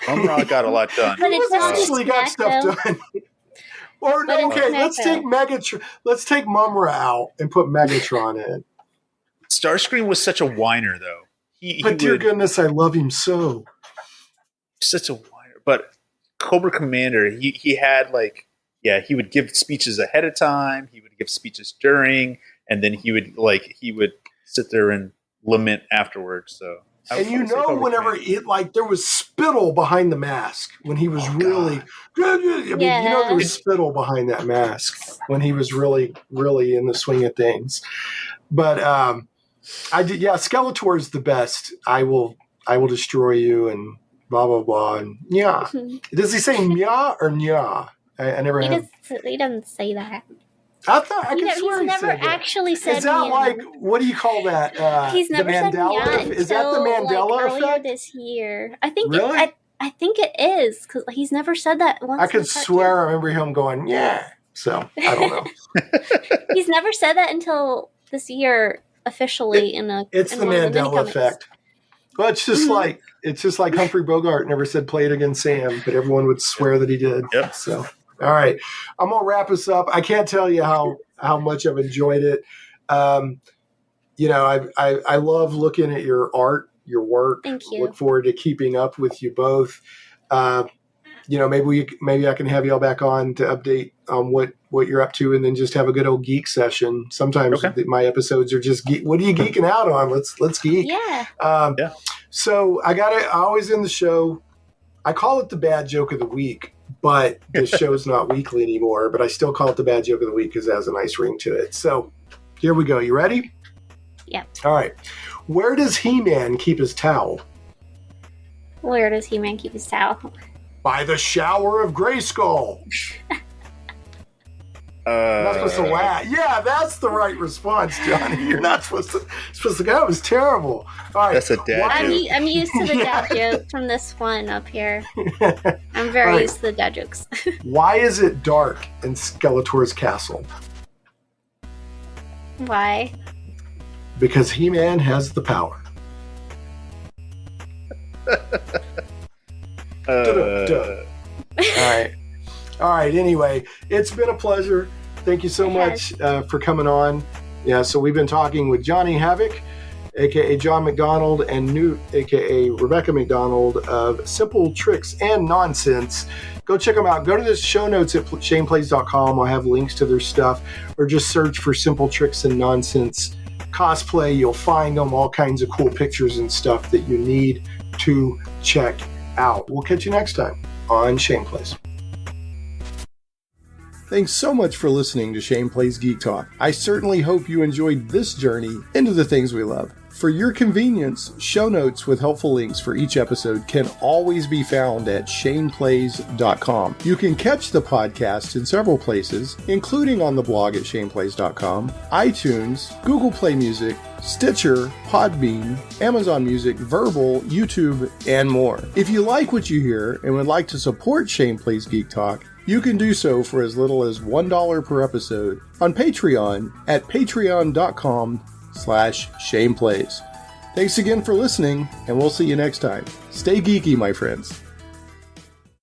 Mum-Ra got a lot done. But it's actually got stuff done. Or no, okay, let's take Let's take Mum-Ra out and put Megatron in. Starscream was such a whiner, though. Dear goodness, I love him so. Such a whiner. But Cobra Commander, he had he would give speeches ahead of time. He would give speeches during, and then he would sit there and lament afterwards. So. And whenever there was spittle behind the mask when he was really good. There was spittle behind that mask when he was really, really in the swing of things. But Skeletor is the best. I will destroy you and blah blah blah and yeah. Does he say nya or nya? I never. He doesn't say that. I thought I could swear he's never actually said. Is that what do you call that? He's never said Mandela. Is that the Mandela effect? Earlier this year, I think. Really? I think it is because he's never said that once. I could swear I remember him going yeah. So I don't know. He's never said that until this year officially It's the Mandela effect. Well, it's just like Humphrey Bogart never said "play it again, Sam," but everyone would swear that he did. Yep. So. All right, I'm gonna wrap us up. I can't tell you how much I've enjoyed it. I love looking at your art, your work. Thank you. Look forward to keeping up with you both. Maybe I can have y'all back on to update on what you're up to, and then just have a good old geek session. Sometimes my episodes are just geek. What are you geeking out on? Let's geek. Yeah. So I always end the show. I call it the bad joke of the week. But the show's not weekly anymore, but I still call it the bad joke of the week because it has a nice ring to it. So Here we go. You ready? Yep. All right. Where does He-Man keep his towel? Where does He-Man keep his towel? By the shower of Grayskull. You're not supposed to laugh. Yeah, that's the right response, Johnny. You're not supposed to go. That was terrible. All right. That's a dad joke. I'm used to the dad joke from this one up here. I'm very used to the dad jokes. Why is it dark in Skeletor's castle? Why? Because He-Man has the power. All right. Anyway, it's been a pleasure. Thank you so much for coming on. Yeah, so we've been talking with Johnny Havoc, a.k.a. John McDonald, and Newt, a.k.a. Rebekah McDonald of Simple Tricks and Nonsense. Go check them out. Go to the show notes at shaneplays.com. I'll have links to their stuff, or just search for Simple Tricks and Nonsense Cosplay. You'll find them, all kinds of cool pictures and stuff that you need to check out. We'll catch you next time on Shane Plays. Thanks so much for listening to Shane Plays Geek Talk. I certainly hope you enjoyed this journey into the things we love. For your convenience, show notes with helpful links for each episode can always be found at shaneplays.com. You can catch the podcast in several places, including on the blog at shaneplays.com, iTunes, Google Play Music, Stitcher, Podbean, Amazon Music, Verbal, YouTube, and more. If you like what you hear and would like to support Shane Plays Geek Talk, you can do so for as little as $1 per episode on Patreon at patreon.com/ShanePlays. Thanks again for listening, and we'll see you next time. Stay geeky, my friends.